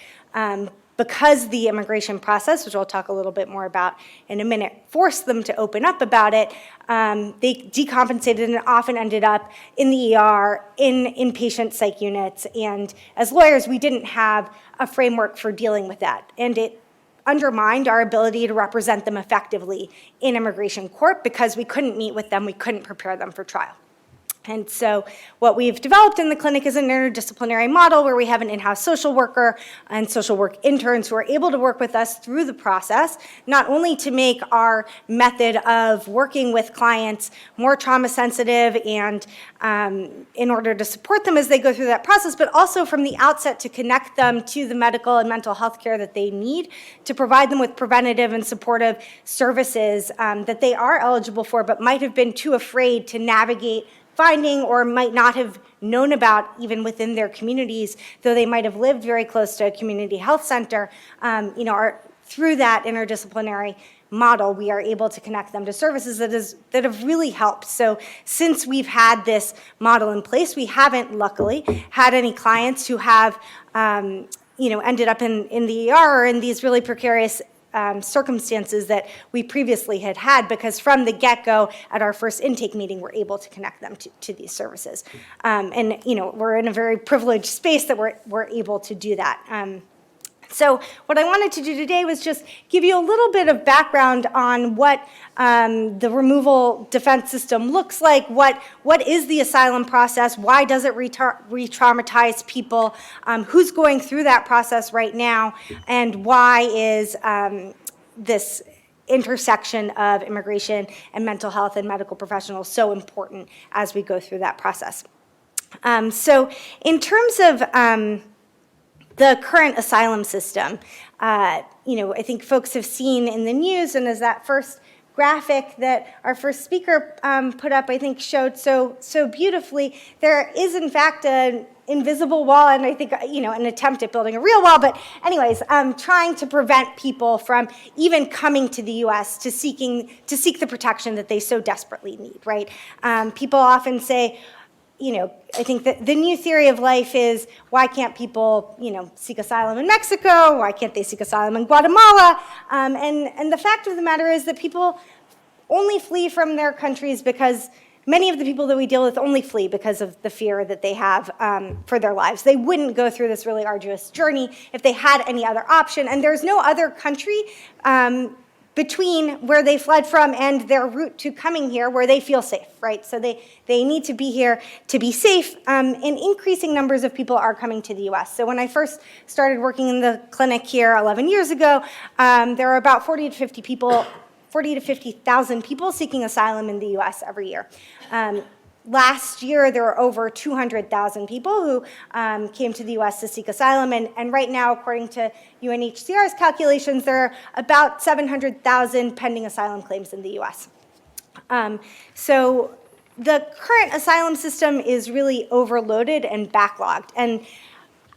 because the immigration process, which I'll talk a little bit more about in a minute, forced them to open up about it, they decompensated and often ended up in the ER, in inpatient psych units. And as lawyers, we didn't have a framework for dealing with that. And it undermined our ability to represent them effectively in immigration court because we couldn't meet with them, we couldn't prepare them for trial. And so what we've developed in the clinic is an interdisciplinary model where we have an in-house social worker and social work interns who are able to work with us through the process, not only to make our method of working with clients more trauma sensitive and in order to support them as they go through that process, but also from the outset to connect them to the medical and mental health care that they need, to provide them with preventative and supportive services that they are eligible for but might have been too afraid to navigate finding or might not have known about even within their communities, though they might have lived very close to a community health center. Through that interdisciplinary model, we are able to connect them to services that have really helped. So since we've had this model in place, we haven't, luckily, had any clients who have ended up in the ER or in these really precarious circumstances that we previously had, because from the get-go at our first intake meeting, we're able to connect them to these services. We're in a very privileged space that we're able to do that. So what I wanted to do today was just give you a little bit of background on what the removal defense system looks like, what is the asylum process, why does it re-traumatize people, who's going through that process right now, and why is this intersection of immigration and mental health and medical professionals so important as we go through that process. So in terms of the current asylum system, I think folks have seen in the news, and as that first graphic that our first speaker put up, I think showed so beautifully, there is in fact an invisible wall, and I think an attempt at building a real wall. But anyways, trying to prevent people from even coming to the U.S. to seek the protection that they so desperately need. Right? People often say, I think that the new theory of life is, why can't people, seek asylum in Mexico? Why can't they seek asylum in Guatemala? And the fact of the matter is that people only flee from their countries because many of the people that we deal with only flee because of the fear that they have for their lives. They wouldn't go through this really arduous journey if they had any other option. And there's no other country between where they fled from and their route to coming here where they feel safe, right? So they need to be here to be safe, and increasing numbers of people are coming to the U.S. So when I first started working in the clinic here 11 years ago, there were about 40 to 50,000 people seeking asylum in the U.S. every year. Last year, there were over 200,000 people who came to the U.S. to seek asylum, and right now, according to UNHCR's calculations, there are about 700,000 pending asylum claims in the U.S. So the current asylum system is really overloaded and backlogged. And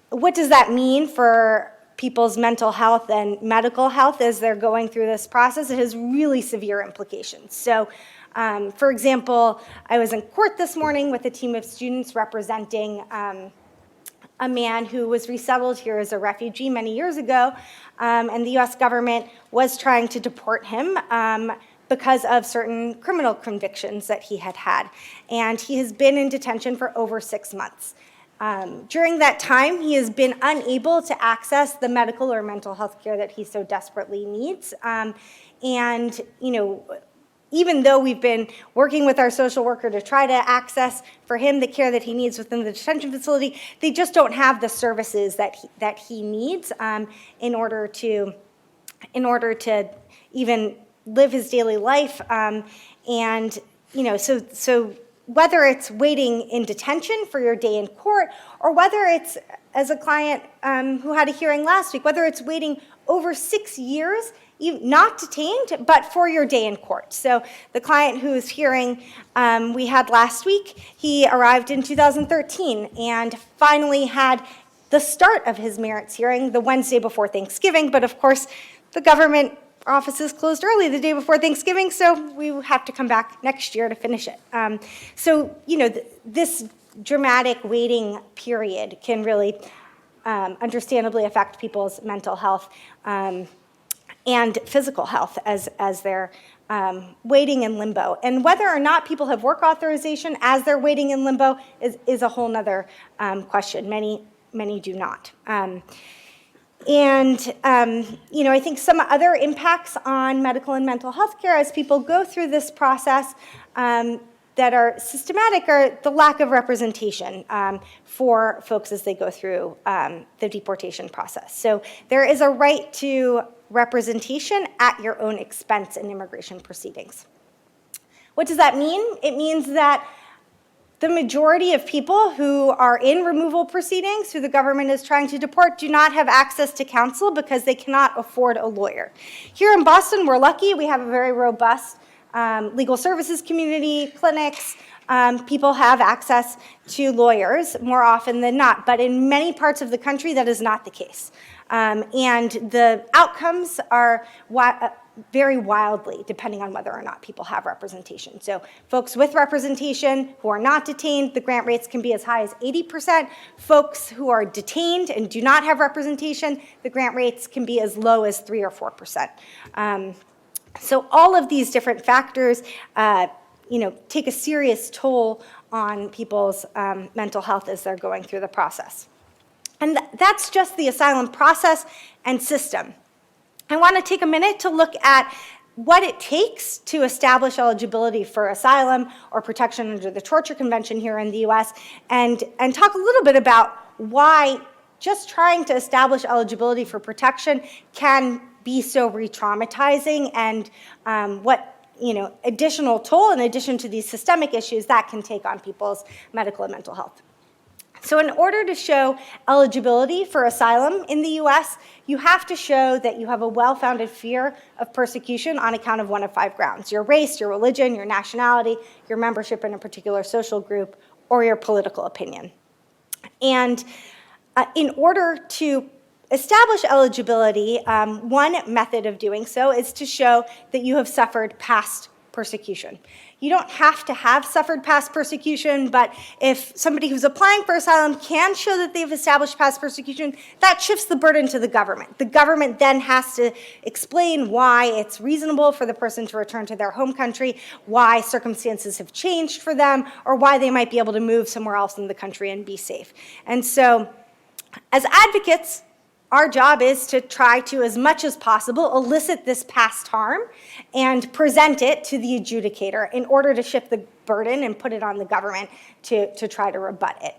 what does that mean for people's mental health and medical health as they're going through this process? It has really severe implications. So for example, I was in court this morning with a team of students representing a man who was resettled here as a refugee many years ago, and the US government was trying to deport him because of certain criminal convictions that he had had. And he has been in detention for over 6 months. During that time, he has been unable to access the medical or mental health care that he so desperately needs. Even though we've been working with our social worker to try to access for him the care that he needs within the detention facility, they just don't have the services that he needs in order to even live his daily life. So whether it's waiting in detention for your day in court, or whether it's, as a client who had a hearing last week, whether it's waiting over 6 years, not detained, but for your day in court. So the client whose hearing we had last week, he arrived in 2013 and finally had the start of his merits hearing the Wednesday before Thanksgiving, but of course the government offices closed early the day before Thanksgiving, so we have to come back next year to finish it. So, this dramatic waiting period can really understandably affect people's mental health and physical health as they're waiting in limbo. And whether or not people have work authorization as they're waiting in limbo is a whole nother question. Many do not. I think some other impacts on medical and mental health care as people go through this process that are systematic are the lack of representation for folks as they go through the deportation process. So there is a right to representation at your own expense in immigration proceedings. What does that mean? It means that the majority of people who are in removal proceedings, who the government is trying to deport, do not have access to counsel because they cannot afford a lawyer. Here in Boston, we're lucky. We have a very robust legal services community, clinics. People have access to lawyers more often than not. But in many parts of the country, that is not the case. And the outcomes are vary wildly depending on whether or not people have representation. So folks with representation who are not detained, the grant rates can be as high as 80%. Folks who are detained and do not have representation, the grant rates can be as low as 3 or 4%. So all of these different factors take a serious toll on people's mental health as they're going through the process. And that's just the asylum process and system. I want to take a minute to look at what it takes to establish eligibility for asylum or protection under the Torture Convention here in the US, and talk a little bit about why just trying to establish eligibility for protection can be so re-traumatizing, and what additional toll in addition to these systemic issues that can take on people's medical and mental health. So in order to show eligibility for asylum in the US, you have to show that you have a well-founded fear of persecution on account of one of 5 grounds: your race, your religion, your nationality, your membership in a particular social group, or your political opinion. And in order to establish eligibility, one method of doing so is to show that you have suffered past persecution. You don't have to have suffered past persecution, but if somebody who's applying for asylum can show that they've established past persecution, that shifts the burden to the government. The government then has to explain why it's reasonable for the person to return to their home country, why circumstances have changed for them, or why they might be able to move somewhere else in the country and be safe. And so, as advocates, our job is to try to, as much as possible, elicit this past harm and present it to the adjudicator in order to shift the burden and put it on the government to try to rebut it.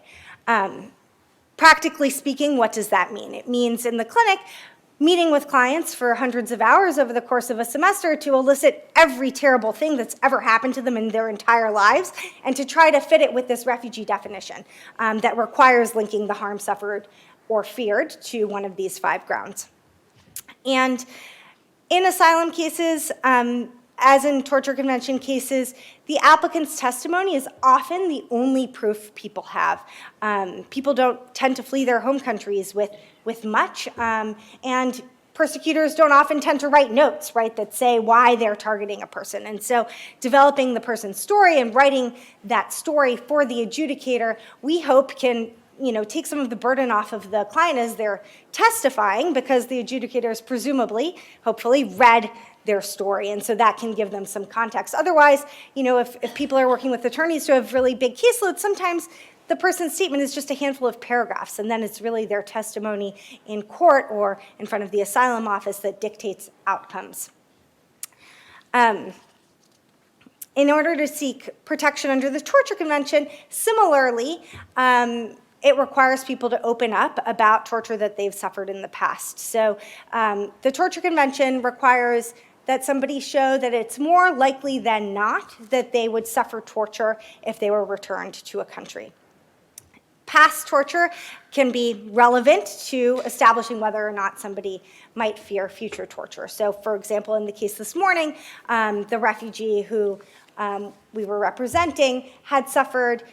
Practically speaking, what does that mean? It means in the clinic, meeting with clients for hundreds of hours over the course of a semester to elicit every terrible thing that's ever happened to them in their entire lives, and to try to fit it with this refugee definition that requires linking the harm suffered or feared to one of these 5 grounds. And in asylum cases, as in torture convention cases, the applicant's testimony is often the only proof people have. People don't tend to flee their home countries with much, and persecutors don't often tend to write notes, right, that say why they're targeting a person. And so developing the person's story and writing that story for the adjudicator, we hope can take some of the burden off of the client as they're testifying, because the adjudicators presumably, hopefully, read their story, and so that can give them some context. Otherwise, if people are working with attorneys who have really big caseloads, sometimes the person's statement is just a handful of paragraphs, and then it's really their testimony in court or in front of the asylum office that dictates outcomes. In order to seek protection under the Torture Convention, similarly, it requires people to open up about torture that they've suffered in the past. So the Torture Convention requires that somebody show that it's more likely than not that they would suffer torture if they were returned to a country. Past torture can be relevant to establishing whether or not somebody might fear future torture. So, for example, in the case this morning, the refugee who we were representing had suffered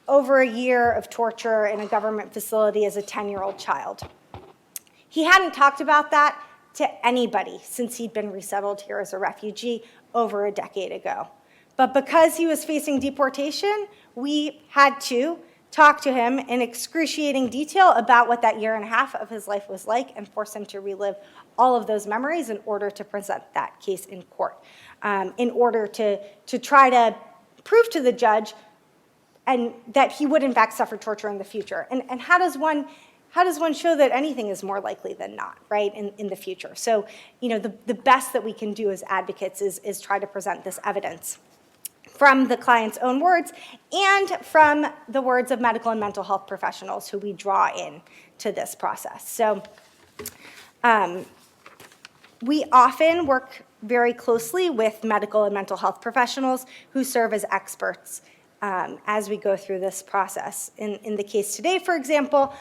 over a year of torture in a government facility as a 10-year-old child. He hadn't talked about that to anybody since he'd been resettled here as a refugee over a decade ago. But because he was facing deportation, we had to talk to him in excruciating detail about what that year and a half of his life was like and force him to relive all of those memories in order to present that case in court, in order to try to prove to the judge and that he would in fact suffer torture in the future. And how does one show that anything is more likely than not, right, in the future? So, the best that we can do as advocates is try to present this evidence from the client's own words and from the words of medical and mental health professionals who we draw in to this process. So we often work very closely with medical and mental health professionals who serve as experts as we go through this process. In the case today, for example,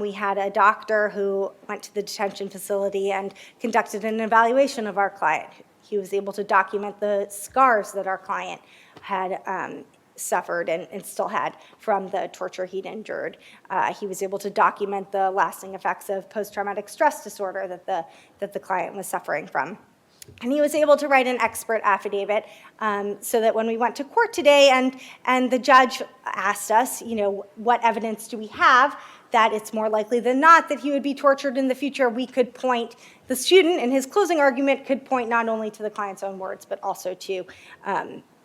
we had a doctor who went to the detention facility and conducted an evaluation of our client. He was able to document the scars that our client had suffered and still had from the torture he'd endured. He was able to document the lasting effects of post-traumatic stress disorder that the client was suffering from. And he was able to write an expert affidavit so that when we went to court today and the judge asked us, what evidence do we have that it's more likely than not that he would be tortured in the future, we could point, the student in his closing argument could point not only to the client's own words, but also to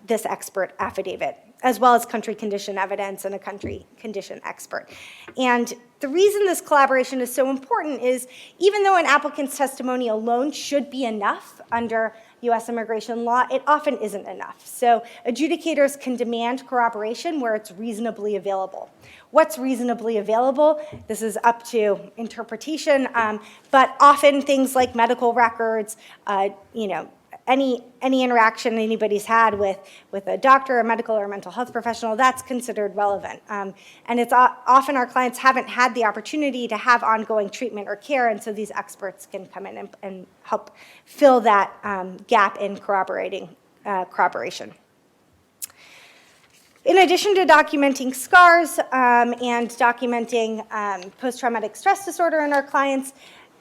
this expert affidavit, as well as country condition evidence and a country condition expert. And the reason this collaboration is so important is even though an applicant's testimony alone should be enough under U.S. immigration law, it often isn't enough. So adjudicators can demand corroboration where it's reasonably available. What's reasonably available? This is up to interpretation, but often things like medical records, any interaction anybody's had with a doctor, a medical or mental health professional, that's considered relevant. And it's often our clients haven't had the opportunity to have ongoing treatment or care, and so these experts can come in and help fill that gap in corroboration. In addition to documenting scars and documenting post-traumatic stress disorder in our clients,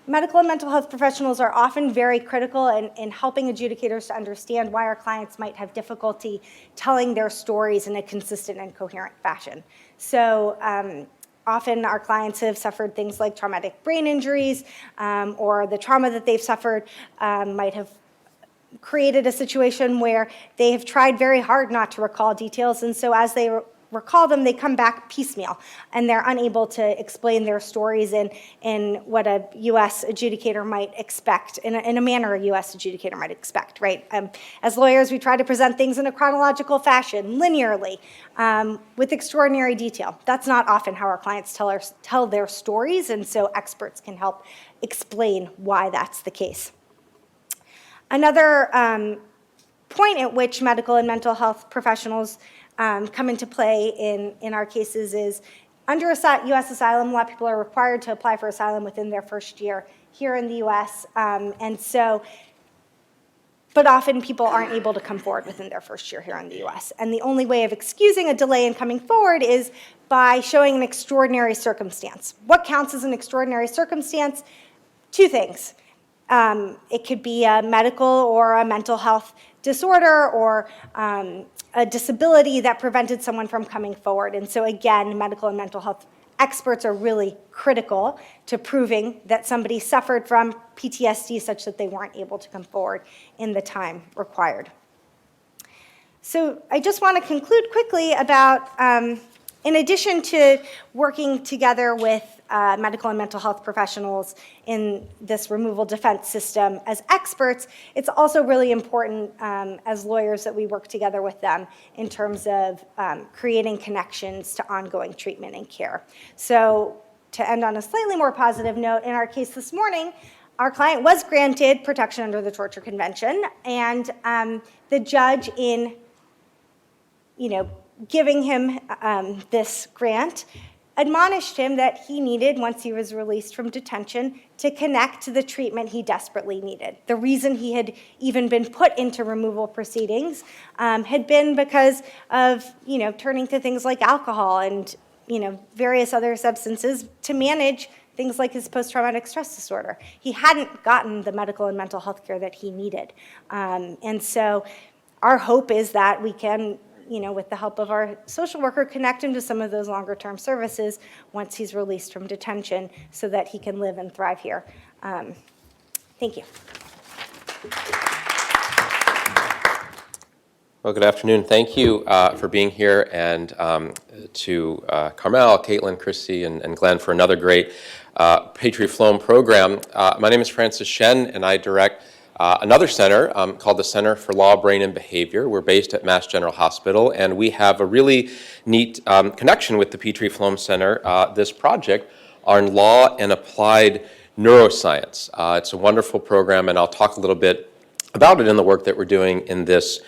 medical and mental health professionals are often very critical in helping adjudicators to understand why our clients might have difficulty telling their stories in a consistent and coherent fashion. So often our clients have suffered things like traumatic brain injuries, or the trauma that they've suffered might have created a situation where they have tried very hard not to recall details, and so as they recall them, they come back piecemeal, and they're unable to explain their stories in what a U.S. adjudicator might expect, in a manner a U.S. adjudicator might expect, right? As lawyers, we try to present things in a chronological fashion, linearly, with extraordinary detail. That's not often how our clients tell their stories, and so experts can help explain why that's the case. Another point at which medical and mental health professionals come into play in our cases is under U.S. asylum law, people are required to apply for asylum within their first year here in the U.S. But often people aren't able to come forward within their first year here in the U.S. And the only way of excusing a delay in coming forward is by showing an extraordinary circumstance. What counts as an extraordinary circumstance? Two things. It could be a medical or a mental health disorder or a disability that prevented someone from coming forward. And so again, medical and mental health experts are really critical to proving that somebody suffered from PTSD such that they weren't able to come forward in the time required. So I just want to conclude quickly about, in addition to working together with medical and mental health professionals in this removal defense system as experts, it's also really important as lawyers that we work together with them in terms of creating connections to ongoing treatment and care. So to end on a slightly more positive note, in our case this morning, our client was granted protection under the Torture Convention, and the judge, in giving him this grant, admonished him that he needed, once he was released from detention, to connect to the treatment he desperately needed. The reason he had even been put into removal proceedings had been because of, turning to things like alcohol and, various other substances to manage things like his post-traumatic stress disorder. He hadn't gotten the medical and mental health care that he needed. And so our hope is that we can, with the help of our social worker, connect him to some of those longer-term services once he's released from detention so that he can live and thrive here. Thank you. Well, good afternoon. Thank you for being here, and to Carmel, Caitlin, Christy, and Glenn for another great Petrie-Flom program. My name is Francis Shen, and I direct another center called the Center for Law, Brain, and Behavior. We're based at Mass General Hospital, and we have a really neat connection with the Petrie-Flom Center, this project on law and applied neuroscience. It's a wonderful program, and I'll talk a little bit about it in the work that we're doing in this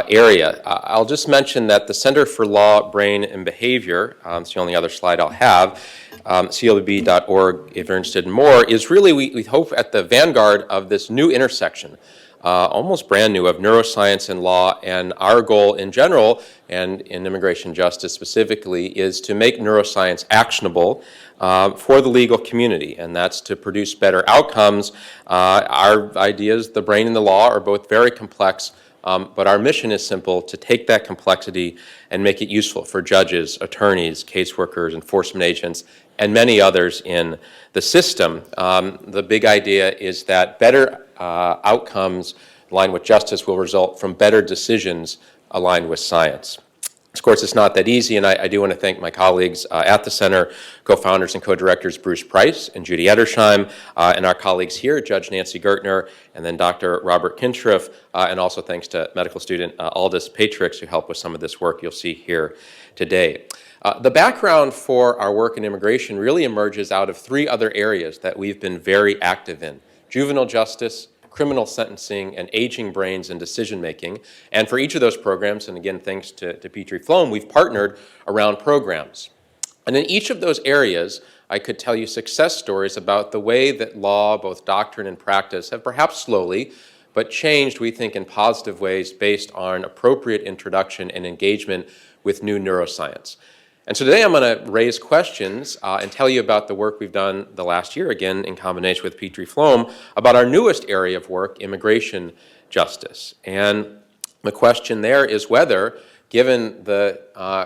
area. I'll just mention that the Center for Law, Brain, and Behavior, it's the only other slide I'll have, clb.org if you're interested in more, is really, we hope, at the vanguard of this new intersection, almost brand new, of neuroscience and law. And our goal in general, and in immigration justice specifically, is to make neuroscience actionable for the legal community, and that's to produce better outcomes. Our ideas, the brain and the law, are both very complex, but our mission is simple: to take that complexity and make it useful for judges, attorneys, caseworkers, enforcement agents, and many others in the system. The big idea is that better outcomes aligned with justice will result from better decisions aligned with science. Of course, it's not that easy, and I do want to thank my colleagues at the center, co-founders and co-directors Bruce Price and Judy Edersheim, and our colleagues here, Judge Nancy Gertner, and then Dr. Robert Kinshriff, and also thanks to medical student Aldous Patrix, who helped with some of this work you'll see here today. The background for our work in immigration really emerges out of three other areas that we've been very active in: juvenile justice, criminal sentencing, and aging brains and decision-making. And for each of those programs, and again, thanks to Petrie-Flom, we've partnered around programs. And in each of those areas, I could tell you success stories about the way that law, both doctrine and practice, have perhaps slowly, but changed, we think, in positive ways based on appropriate introduction and engagement with new neuroscience. And so today I'm going to raise questions and tell you about the work we've done the last year, again in combination with Petrie-Flom, about our newest area of work, immigration justice. And the question there is whether, given the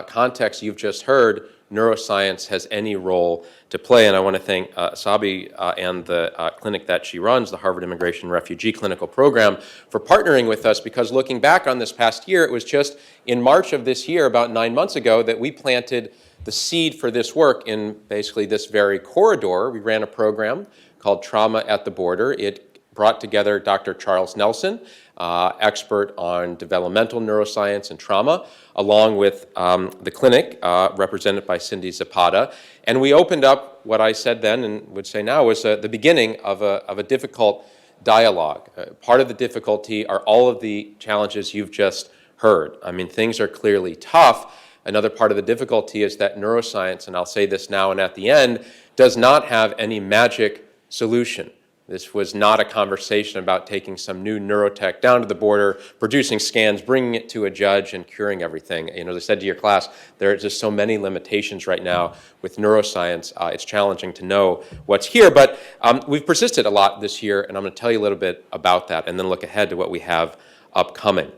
context you've just heard, neuroscience has any role to play. And I want to thank Sabi and the clinic that she runs, the Harvard Immigration Refugee Clinical Program, for partnering with us, because looking back on this past year, it was just in March of this year, about 9 months ago, that we planted the seed for this work in basically this very corridor. We ran a program called Trauma at the Border. It brought together Dr. Charles Nelson, expert on developmental neuroscience and trauma, along with the clinic, represented by Cindy Zapata. And we opened up what I said then and would say now was the beginning of a difficult dialogue. Part of the difficulty are all of the challenges you've just heard. I mean, things are clearly tough. Another part of the difficulty is that neuroscience, and I'll say this now and at the end, does not have any magic solution. This was not a conversation about taking some new neurotech down to the border, producing scans, bringing it to a judge, and curing everything. As I said to your class, there are just so many limitations right now with neuroscience. It's challenging to know what's here, but we've persisted a lot this year, and I'm going to tell you a little bit about that and then look ahead to what we have upcoming.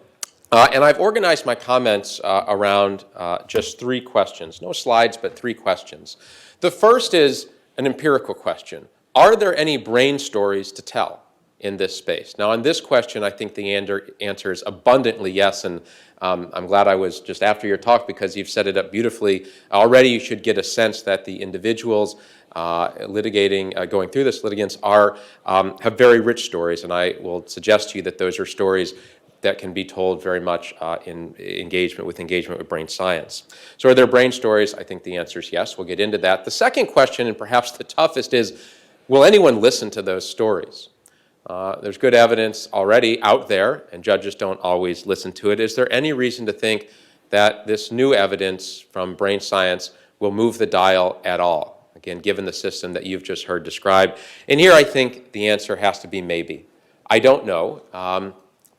And I've organized my comments around just three questions. No slides, but three questions. The first is an empirical question. Are there any brain stories to tell in this space? Now, on this question, I think the answer is abundantly yes, and I'm glad I was just after your talk, because you've set it up beautifully. Already you should get a sense that the individuals litigating, going through this, litigants, have very rich stories, and I will suggest to you that those are stories that can be told very much in engagement with brain science. So are there brain stories? I think the answer is yes. We'll get into that. The second question, and perhaps the toughest, is will anyone listen to those stories? There's good evidence already out there, and judges don't always listen to it. Is there any reason to think that this new evidence from brain science will move the dial at all? Again, given the system that you've just heard described. And here I think the answer has to be maybe. I don't know. I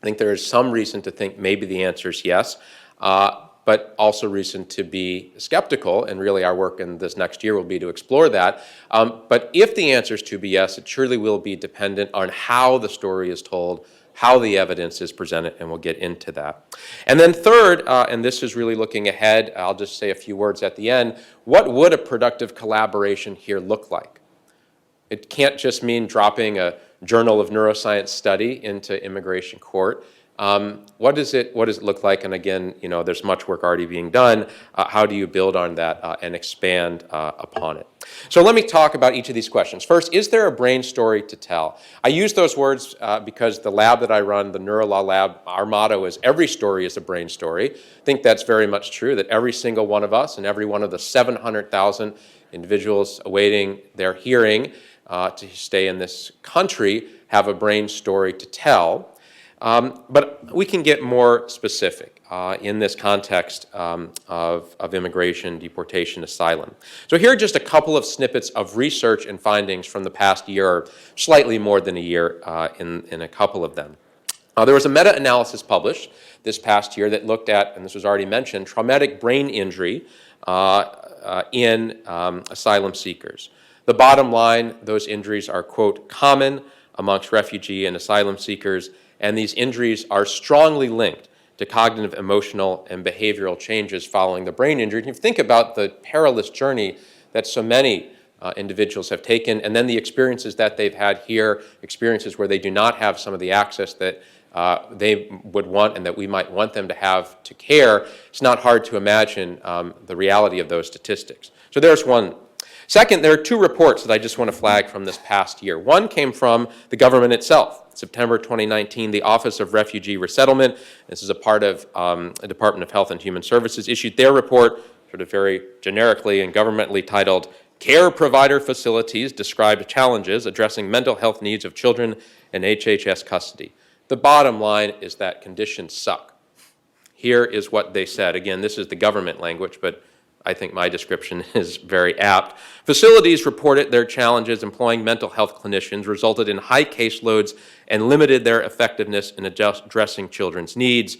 think there is some reason to think maybe the answer is yes, but also reason to be skeptical, and really our work in this next year will be to explore that. But if the answer is to be yes, it surely will be dependent on how the story is told, how the evidence is presented, and we'll get into that. And then third, and this is really looking ahead, I'll just say a few words at the end, what would a productive collaboration here look like? It can't just mean dropping a Journal of Neuroscience study into immigration court. What does it look like? And again, there's much work already being done. How do you build on that and expand upon it? So let me talk about each of these questions. First, is there a brain story to tell? I use those words because the lab that I run, the Neurolaw Lab, our motto is every story is a brain story. I think that's very much true, that every single one of us and every one of the 700,000 individuals awaiting their hearing to stay in this country have a brain story to tell. But we can get more specific in this context of immigration, deportation, asylum. So here are just a couple of snippets of research and findings from the past year, or slightly more than a year in a couple of them. There was a meta-analysis published this past year that looked at, and this was already mentioned, traumatic brain injury in asylum seekers. The bottom line, those injuries are, quote, common amongst refugee and asylum seekers, and these injuries are strongly linked to cognitive, emotional, and behavioral changes following the brain injury. And you think about the perilous journey that so many individuals have taken, and then the experiences that they've had here, experiences where they do not have some of the access that they would want and that we might want them to have to care. It's not hard to imagine the reality of those statistics. So there's one. Second, there are two reports that I just want to flag from this past year. One came from the government itself. September 2019, the Office of Refugee Resettlement, this is a part of the Department of Health and Human Services, issued their report, sort of very generically and governmentally titled, Care Provider Facilities Described Challenges Addressing Mental Health Needs of Children in HHS Custody. The bottom line is that conditions suck. Here is what they said. Again, this is the government language, but I think my description is very apt. Facilities reported their challenges employing mental health clinicians resulted in high caseloads and limited their effectiveness in addressing children's needs.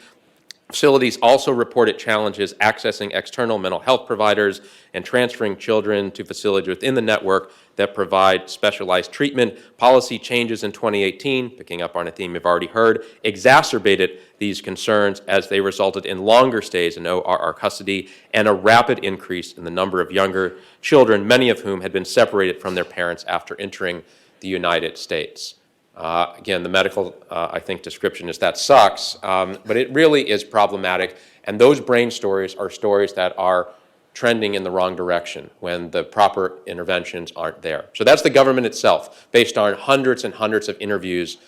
Facilities also reported challenges accessing external mental health providers and transferring children to facilities within the network that provide specialized treatment. Policy changes in 2018, picking up on a theme you've already heard, exacerbated these concerns as they resulted in longer stays in ORR custody and a rapid increase in the number of younger children, many of whom had been separated from their parents after entering the United States. Again, the medical, I think, description is that sucks, but it really is problematic. And those brain stories are stories that are trending in the wrong direction when the proper interventions aren't there. So that's the government itself, based on hundreds and hundreds of interviews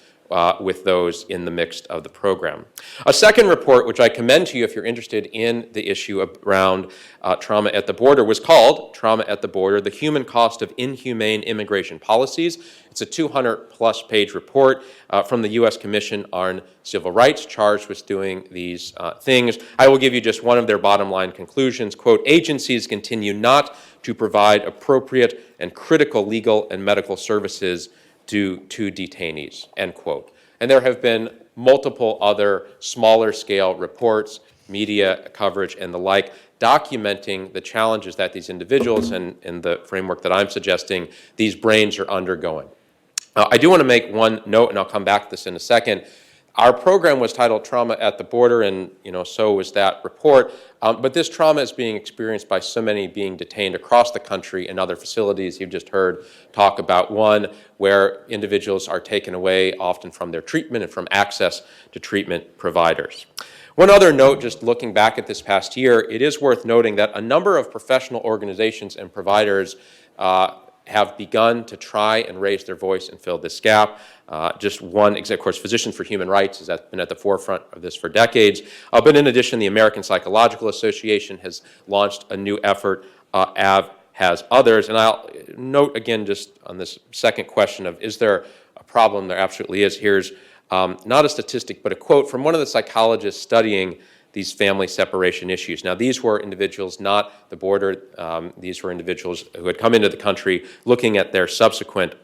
with those in the mix of the program. A second report, which I commend to you if you're interested in the issue around trauma at the border, was called Trauma at the Border, The Human Cost of Inhumane Immigration Policies. It's a 200-plus page report from the U.S. Commission on Civil Rights, charged with doing these things. I will give you just one of their bottom line conclusions. Quote, agencies continue not to provide appropriate and critical legal and medical services to detainees, end quote. And there have been multiple other smaller scale reports, media coverage and the like, documenting the challenges that these individuals, and in the framework that I'm suggesting, these brains are undergoing. I do want to make one note, and I'll come back to this in a second. Our program was titled Trauma at the Border, and so was that report. But this trauma is being experienced by so many being detained across the country in other facilities. You've just heard talk about one where individuals are taken away often from their treatment and from access to treatment providers. One other note, just looking back at this past year, it is worth noting that a number of professional organizations and providers have begun to try and raise their voice and fill this gap. Just one, of course, Physicians for Human Rights has been at the forefront of this for decades. But in addition, the American Psychological Association has launched a new effort, AV has others. And I'll note again, just on this second question of, is there a problem. There absolutely is. Here's not a statistic, but a quote from one of the psychologists studying these family separation issues. Now, these were individuals, not the border. These were individuals who had come into the country looking at their subsequent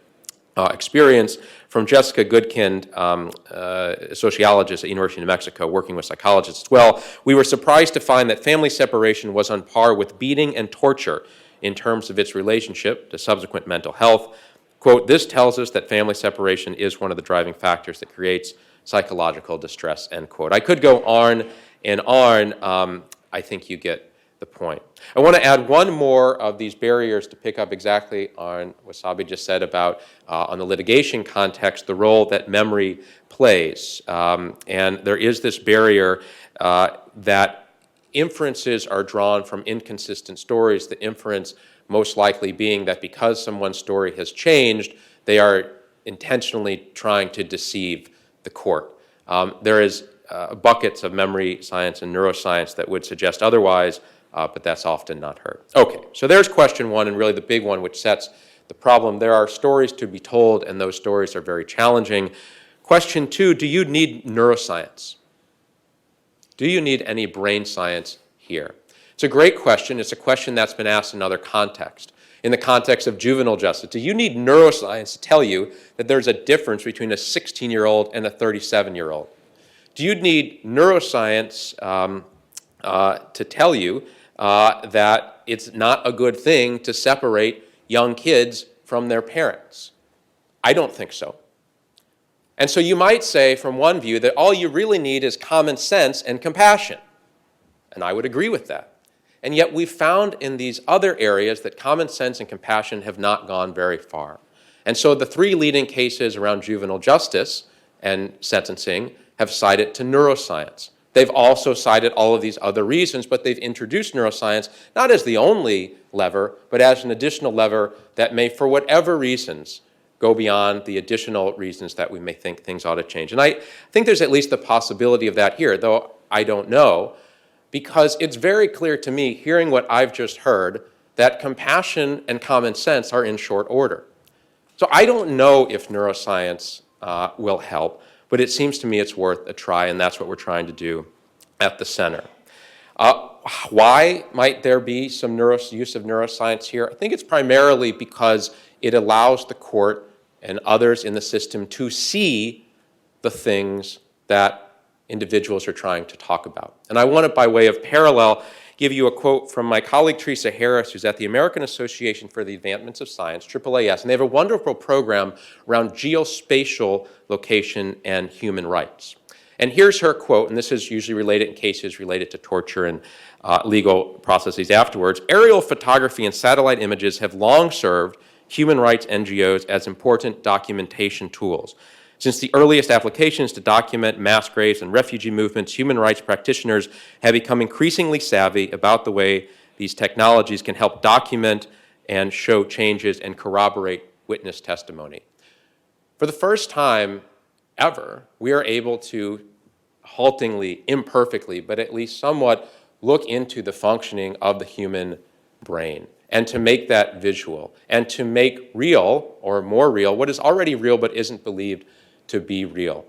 experience. From Jessica Goodkind, a sociologist at University of New Mexico, working with psychologists as well. We were surprised to find that family separation was on par with beating and torture in terms of its relationship to subsequent mental health. Quote, this tells us that family separation is one of the driving factors that creates psychological distress, end quote. I could go on and on. I think you get the point. I want to add one more of these barriers to pick up exactly on what Sabi just said about, on the litigation context, the role that memory plays. And there is this barrier that inferences are drawn from inconsistent stories, the inference most likely being that because someone's story has changed, they are intentionally trying to deceive the court. There is buckets of memory science and neuroscience that would suggest otherwise, but that's often not heard. Okay, so there's question one, and really the big one which sets the problem. There are stories to be told, and those stories are very challenging. Question two, do you need neuroscience? Do you need any brain science here? It's a great question. It's a question that's been asked in other contexts. In the context of juvenile justice, do you need neuroscience to tell you that there's a difference between a 16-year-old and a 37-year-old? Do you need neuroscience to tell you that it's not a good thing to separate young kids from their parents? I don't think so. And so you might say, from one view, that all you really need is common sense and compassion. And I would agree with that. And yet we've found in these other areas that common sense and compassion have not gone very far. And so the three leading cases around juvenile justice and sentencing have cited to neuroscience. They've also cited all of these other reasons, but they've introduced neuroscience not as the only lever, but as an additional lever that may, for whatever reasons, go beyond the additional reasons that we may think things ought to change. And I think there's at least the possibility of that here, though I don't know, because it's very clear to me, hearing what I've just heard, that compassion and common sense are in short order. So I don't know if neuroscience will help, but it seems to me it's worth a try, and that's what we're trying to do at the center. Why might there be some use of neuroscience here? I think it's primarily because it allows the court and others in the system to see the things that individuals are trying to talk about. And I want to, by way of parallel, give you a quote from my colleague Teresa Harris, who's at the American Association for the Advancement of Science, AAAS, and they have a wonderful program around geospatial location and human rights. And here's her quote, and this is usually related in cases related to torture and legal processes afterwards. Aerial photography and satellite images have long served human rights NGOs as important documentation tools. Since the earliest applications to document mass graves and refugee movements, human rights practitioners have become increasingly savvy about the way these technologies can help document and show changes and corroborate witness testimony. For the first time ever, we are able to haltingly, imperfectly, but at least somewhat look into the functioning of the human brain and to make that visual and to make real or more real what is already real but isn't believed to be real.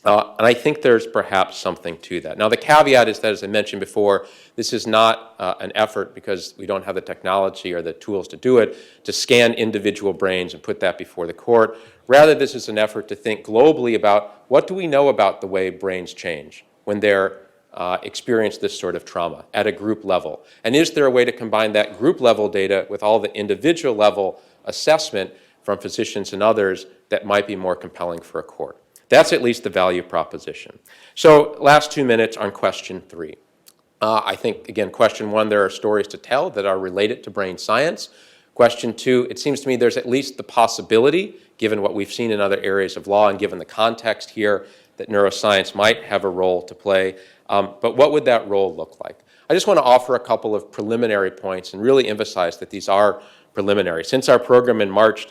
And I think there's perhaps something to that. Now, the caveat is that, as I mentioned before, this is not an effort, because we don't have the technology or the tools to do it, to scan individual brains and put that before the court. Rather, this is an effort to think globally about what do we know about the way brains change when they're experience this sort of trauma at a group level. And is there a way to combine that group level data with all the individual level assessment from physicians and others that might be more compelling for a court? That's at least the value proposition. So last 2 minutes on question three. I think, again, question one, there are stories to tell that are related to brain science. Question two, it seems to me there's at least the possibility, given what we've seen in other areas of law and given the context here, that neuroscience might have a role to play. But what would that role look like? I just want to offer a couple of preliminary points and really emphasize that these are preliminary. Since our program in March,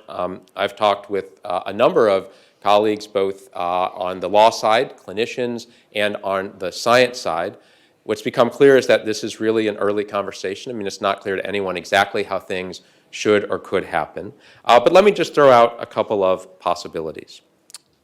I've talked with a number of colleagues, both on the law side, clinicians, and on the science side. What's become clear is that this is really an early conversation. I mean, it's not clear to anyone exactly how things should or could happen. But let me just throw out a couple of possibilities.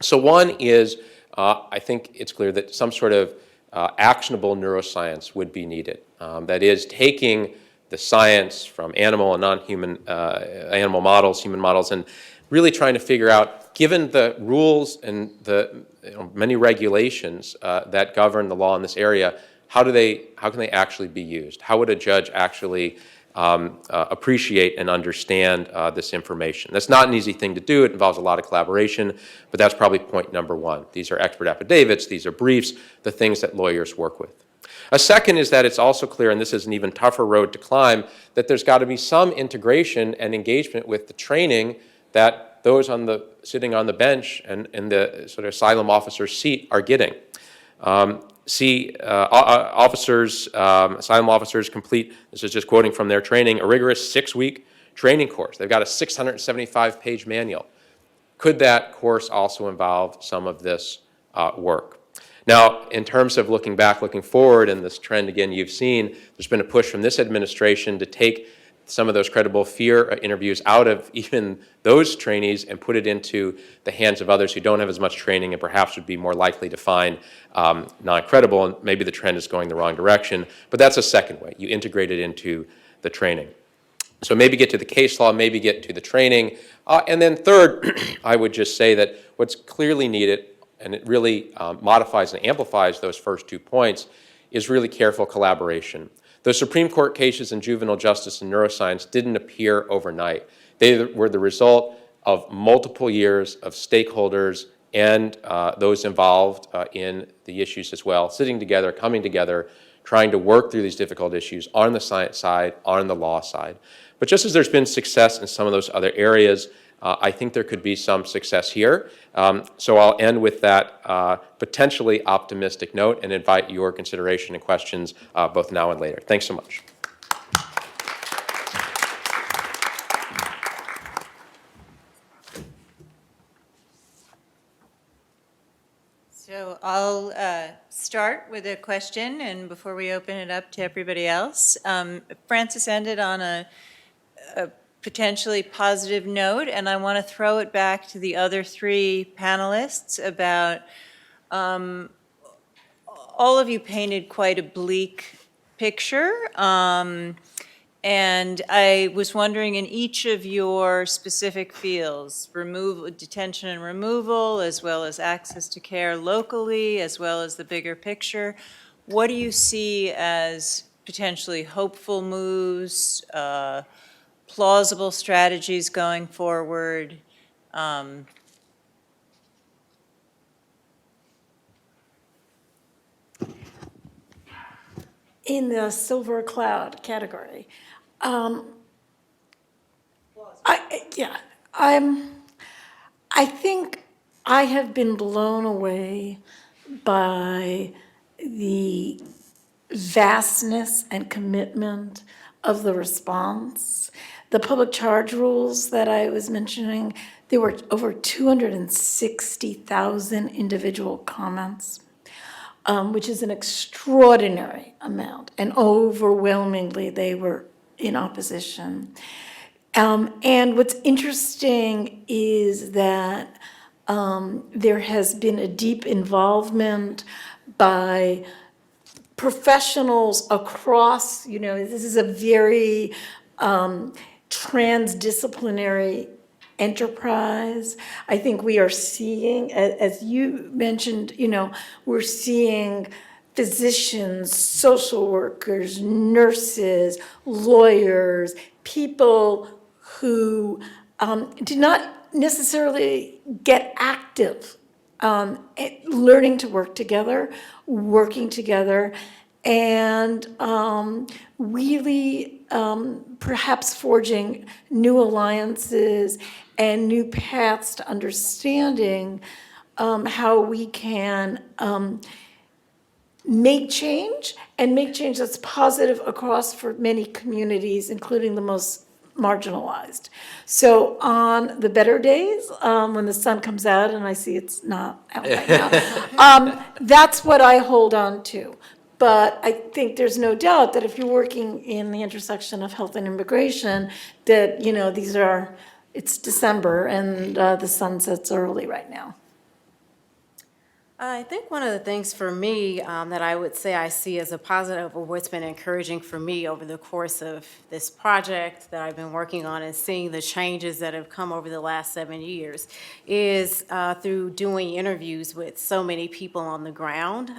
So one is, I think it's clear that some sort of actionable neuroscience would be needed. That is, taking the science from animal and non-human animal models, human models, and really trying to figure out, given the rules and the many regulations that govern the law in this area, how can they actually be used? How would a judge actually appreciate and understand this information? That's not an easy thing to do. It involves a lot of collaboration, but that's probably point number one. These are expert affidavits, these are briefs, the things that lawyers work with. A second is that it's also clear, and this is an even tougher road to climb, that there's got to be some integration and engagement with the training that those sitting on the bench and in the sort of asylum officer's seat are getting. Asylum officers complete, this is just quoting from their training, a rigorous 6-week training course. They've got a 675-page manual. Could that course also involve some of this work? Now, in terms of looking back, looking forward, and this trend, again, you've seen, there's been a push from this administration to take some of those credible fear interviews out of even those trainees and put it into the hands of others who don't have as much training and perhaps would be more likely to find non-credible, and maybe the trend is going the wrong direction. But that's a second way. You integrate it into the training. So maybe get to the case law, maybe get to the training. And then third, I would just say that what's clearly needed, and it really modifies and amplifies those first 2 points, is really careful collaboration. Those Supreme Court cases in juvenile justice and neuroscience didn't appear overnight. They were the result of multiple years of stakeholders and those involved in the issues as well, sitting together, coming together, trying to work through these difficult issues on the science side, on the law side. But just as there's been success in some of those other areas, I think there could be some success here. So I'll end with that potentially optimistic note and invite your consideration and questions both now and later. Thanks so much. So I'll start with a question, and before we open it up to everybody else, Francis ended on a potentially positive note, and I want to throw it back to the other three panelists about all of you painted quite a bleak picture, and I was wondering, in each of your specific fields, detention and removal, as well as access to care locally, as well as the bigger picture, what do you see as potentially hopeful moves, plausible strategies going forward? In the silver cloud category, I think I have been blown away by the vastness and commitment of the response. The public charge rules that I was mentioning, there were over 260,000 individual comments, which is an extraordinary amount, and overwhelmingly they were in opposition. And what's interesting is that there has been a deep involvement by professionals across, this is a very transdisciplinary enterprise. I think we are seeing, as you mentioned, we're seeing physicians, social workers, nurses, lawyers, people who did not necessarily get active, learning to work together, working together, and really perhaps forging new alliances and new paths to understanding how we can make change, and make change that's positive across for many communities, including the most marginalized. So on the better days, when the sun comes out, and I see it's not out right now, that's what I hold on to. But I think there's no doubt that if you're working in the intersection of health and immigration, that, it's December and the sun sets early right now. I think one of the things for me that I would say I see as a positive, or what's been encouraging for me over the course of this project that I've been working on and seeing the changes that have come over the last 7 years, is through doing interviews with so many people on the ground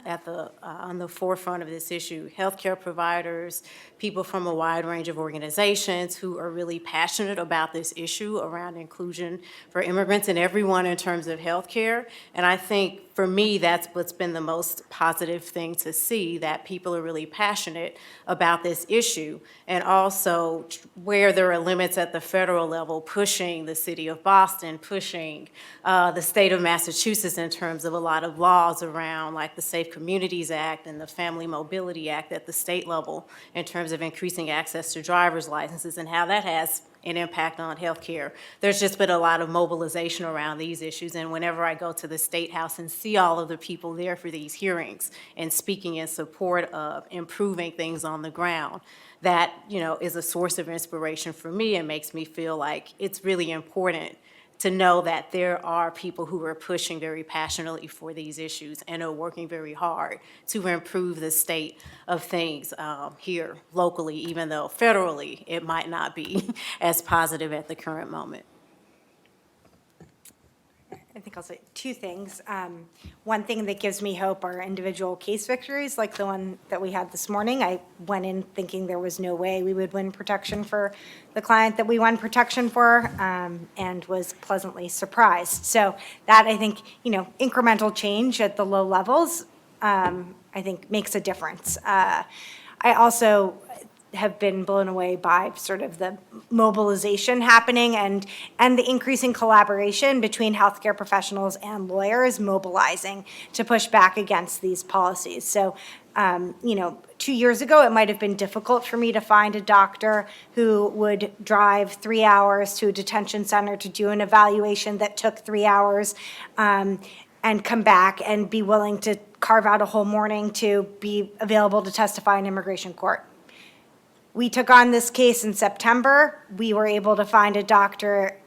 on the forefront of this issue, healthcare providers, people from a wide range of organizations who are really passionate about this issue around inclusion for immigrants and everyone in terms of healthcare. And I think for me, that's what's been the most positive thing to see, that people are really passionate about this issue. And also where there are limits at the federal level, pushing the city of Boston, pushing the state of Massachusetts in terms of a lot of laws around like the Safe Communities Act and the Family Mobility Act at the state level in terms of increasing access to driver's licenses and how that has an impact on healthcare. There's just been a lot of mobilization around these issues, and whenever I go to the State House and see all of the people there for these hearings and speaking in support of improving things on the ground, that, you know, is a source of inspiration for me and makes me feel like it's really important to know that there are people who are pushing very passionately for these issues and are working very hard to improve the state of things here locally, even though federally it might not be as positive at the current moment. I think I'll say two things. One thing that gives me hope are individual case victories, like the one that we had this morning. I went in thinking there was no way we would win protection for the client that we won protection for, and was pleasantly surprised. So that, I think, you know, incremental change at the low levels, I think makes a difference. I also have been blown away by sort of the mobilization happening and the increasing collaboration between healthcare professionals and lawyers mobilizing to push back against these policies. So, you know, 2 years ago, it might have been difficult for me to find a doctor who would drive 3 hours to a detention center to do an evaluation that took 3 hours, and come back and be willing to carve out a whole morning to be available to testify in immigration court. We took on this case in September. We were able to find a doctor,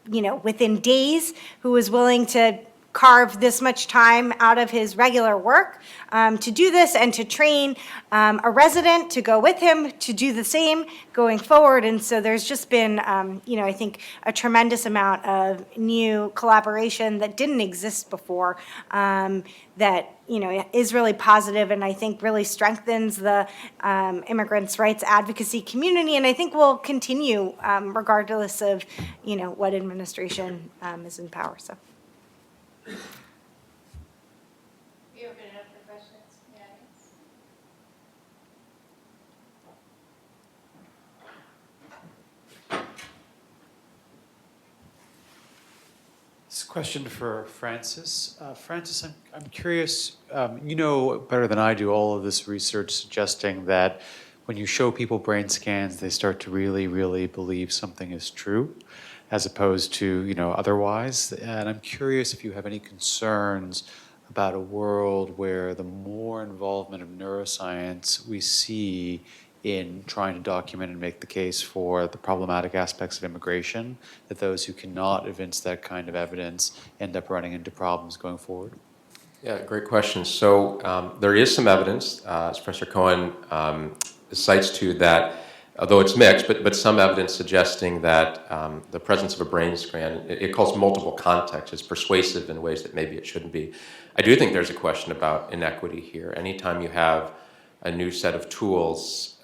you know, within days who was willing to carve this much time out of his regular work to do this and to train a resident to go with him to do the same going forward. And so there's just been, you know, I think a tremendous amount of new collaboration that didn't exist before, that, you know, is really positive and I think really strengthens the immigrants' rights advocacy community, and I think will continue regardless of, you know, what administration is in power. So. We open it up for questions from the audience. This is a question for Francis. Francis, I'm curious, you know better than I do all of this research suggesting that when you show people brain scans, they start to really, really believe something is true, as opposed to, you know, otherwise. And I'm curious if you have any concerns about a world where the more involvement of neuroscience we see in trying to document and make the case for the problematic aspects of immigration, that those who cannot evince that kind of evidence end up running into problems going forward. Yeah, great question. So there is some evidence, as Professor Cohen cites to that, although it's mixed, but some evidence suggesting that the presence of a brain scan, it calls multiple contexts, is persuasive in ways that maybe it shouldn't be. I do think there's a question about inequity here. Anytime you have a new set of tools,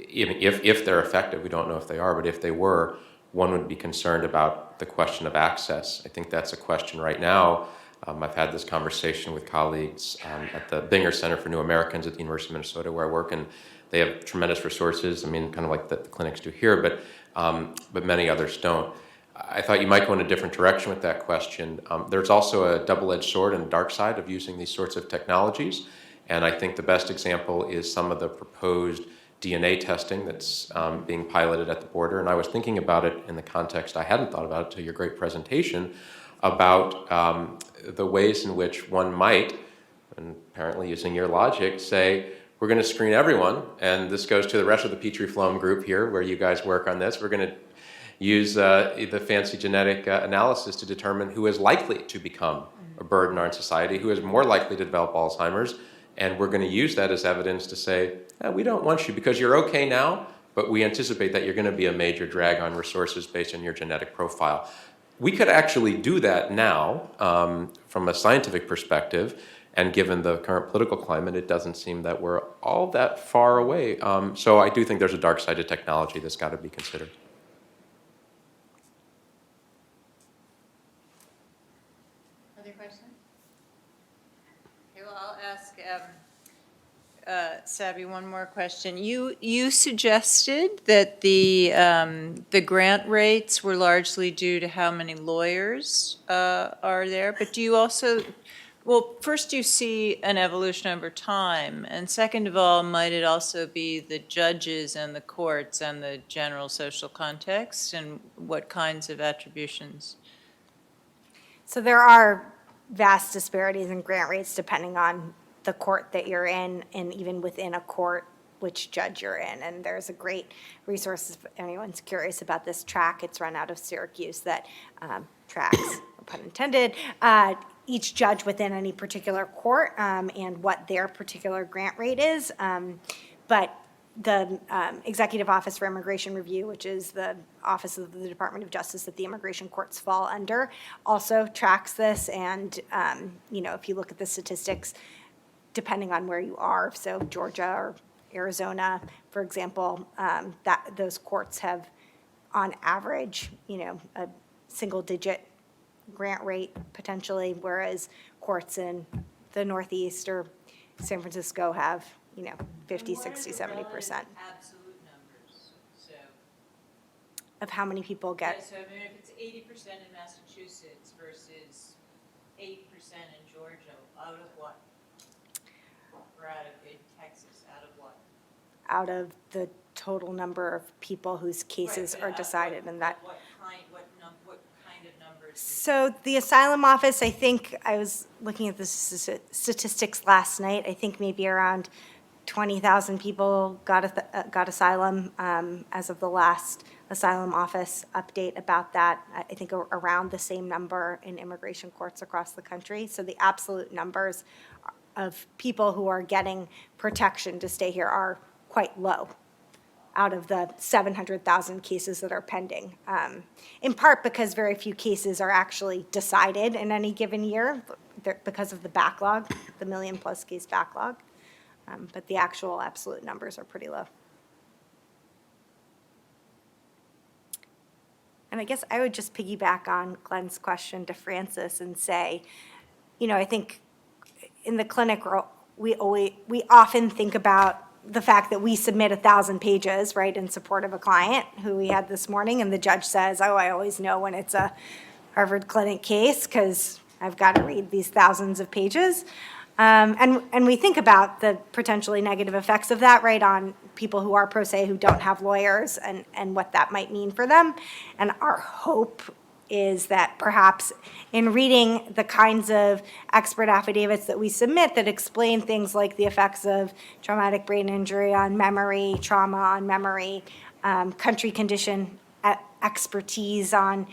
even if they're effective, we don't know if they are, but if they were, one would be concerned about the question of access. I think that's a question right now. I've had this conversation with colleagues at the Binger Center for New Americans at the University of Minnesota, where I work, and they have tremendous resources. I mean, kind of like the clinics do here, but many others don't. I thought you might go in a different direction with that question. There's also a double-edged sword and a dark side of using these sorts of technologies, and I think the best example is some of the proposed DNA testing that's being piloted at the border. And I was thinking about it in the context, I hadn't thought about it till your great presentation, about the ways in which one might, and apparently using your logic, say, we're going to screen everyone, and this goes to the rest of the Petrie-Flom group here, where you guys work on this. We're going to use the fancy genetic analysis to determine who is likely to become a burden on our society, who is more likely to develop Alzheimer's. And we're going to use that as evidence to say, we don't want you because you're okay now, but we anticipate that you're going to be a major drag on resources based on your genetic profile. We could actually do that now from a scientific perspective, and given the current political climate, it doesn't seem that we're all that far away. So I do think there's a dark side to technology that's got to be considered. Other questions? Okay, well, I'll ask Sabby one more question. You suggested that the grant rates were largely due to how many lawyers are there, but do you also, well, first, do you see an evolution over time? And second of all, might it also be the judges and the courts and the general social context, and what kinds of attributions? So there are vast disparities in grant rates depending on the court that you're in, and even within a court, which judge you're in. And there's a great resource, if anyone's curious about this track, it's run out of Syracuse, that tracks, no pun intended, each judge within any particular court and what their particular grant rate is. But the Executive Office for Immigration Review, which is the office of the Department of Justice that the immigration courts fall under, also tracks this. And, if you look at the statistics, depending on where you are, so Georgia or Arizona, for example, that those courts have, on average, a single-digit grant rate potentially, whereas courts in the Northeast or San Francisco have, 50, 60, 70%. Absolute numbers, so. Of how many people get. So, I mean, if it's 80% in Massachusetts versus 8% in Georgia, out of what? Or out of, in Texas, out of what? Out of the total number of people whose cases are decided in that. What kind of numbers? So the asylum office, I think, I was looking at the statistics last night, I think maybe around 20,000 people got asylum as of the last asylum office update about that. I think around the same number in immigration courts across the country. So the absolute numbers of people who are getting protection to stay here are quite low out of the 700,000 cases that are pending, in part because very few cases are actually decided in any given year because of the backlog, the million-plus case backlog. But the actual absolute numbers are pretty low. And I guess I would just piggyback on Glenn's question to Francis and say, I think in the clinic, we often think about the fact that we submit 1,000 pages, right, in support of a client who we had this morning, and the judge says, I always know when it's a Harvard Clinic case because I've got to read these thousands of pages. And we think about the potentially negative effects of that, right, on people who are pro se, who don't have lawyers, and what that might mean for them. And our hope is that perhaps in reading the kinds of expert affidavits that we submit that explain things like the effects of traumatic brain injury on memory, trauma on memory, country condition expertise on,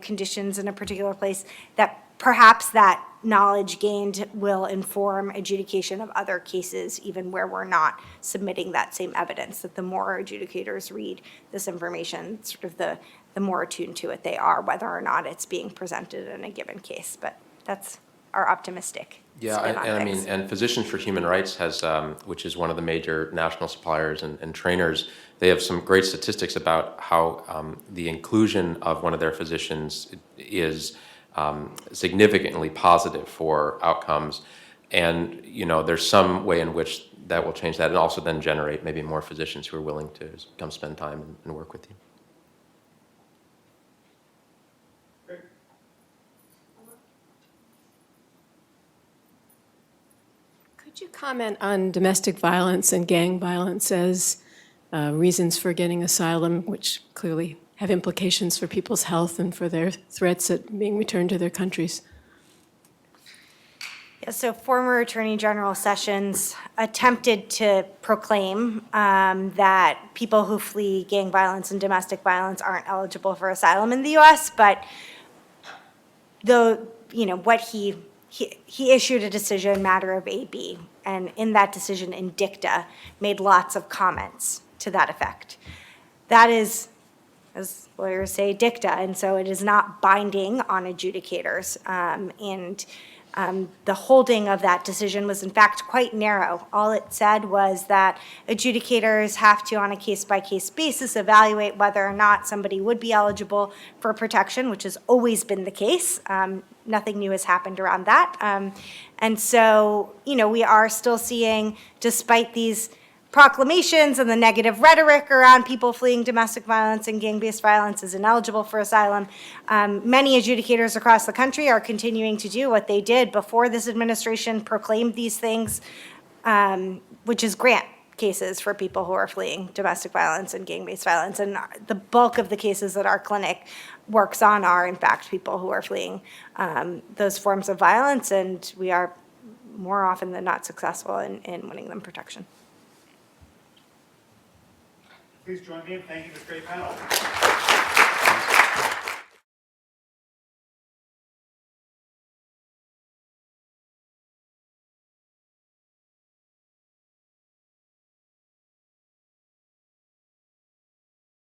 conditions in a particular place, that perhaps that knowledge gained will inform adjudication of other cases, even where we're not submitting that same evidence, that the more adjudicators read this information, sort of the more attuned to it they are, whether or not it's being presented in a given case. But that's our optimistic spin on things. And Physicians for Human Rights has, which is one of the major national suppliers and trainers, they have some great statistics about how the inclusion of one of their physicians is significantly positive for outcomes. And, there's some way in which that will change that and also then generate maybe more physicians who are willing to come spend time and work with you. Great. Could you comment on domestic violence and gang violence as reasons for getting asylum, which clearly have implications for people's health and for their threats at being returned to their countries? So former Attorney General Sessions attempted to proclaim that people who flee gang violence and domestic violence aren't eligible for asylum in the U.S., but what he issued a decision, matter of AB, and in that decision in dicta, made lots of comments to that effect. That is, as lawyers say, dicta, and so it is not binding on adjudicators. The holding of that decision was in fact quite narrow. All it said was that adjudicators have to, on a case-by-case basis, evaluate whether or not somebody would be eligible for protection, which has always been the case. Nothing new has happened around that. And so, we are still seeing, despite these proclamations and the negative rhetoric around people fleeing domestic violence and gang-based violence as ineligible for asylum, many adjudicators across the country are continuing to do what they did before this administration proclaimed these things, which is grant cases for people who are fleeing domestic violence and gang-based violence. And the bulk of the cases that our clinic works on are, in fact, people who are fleeing those forms of violence, and we are more often than not successful in winning them protection. Please join me in thanking this great panel.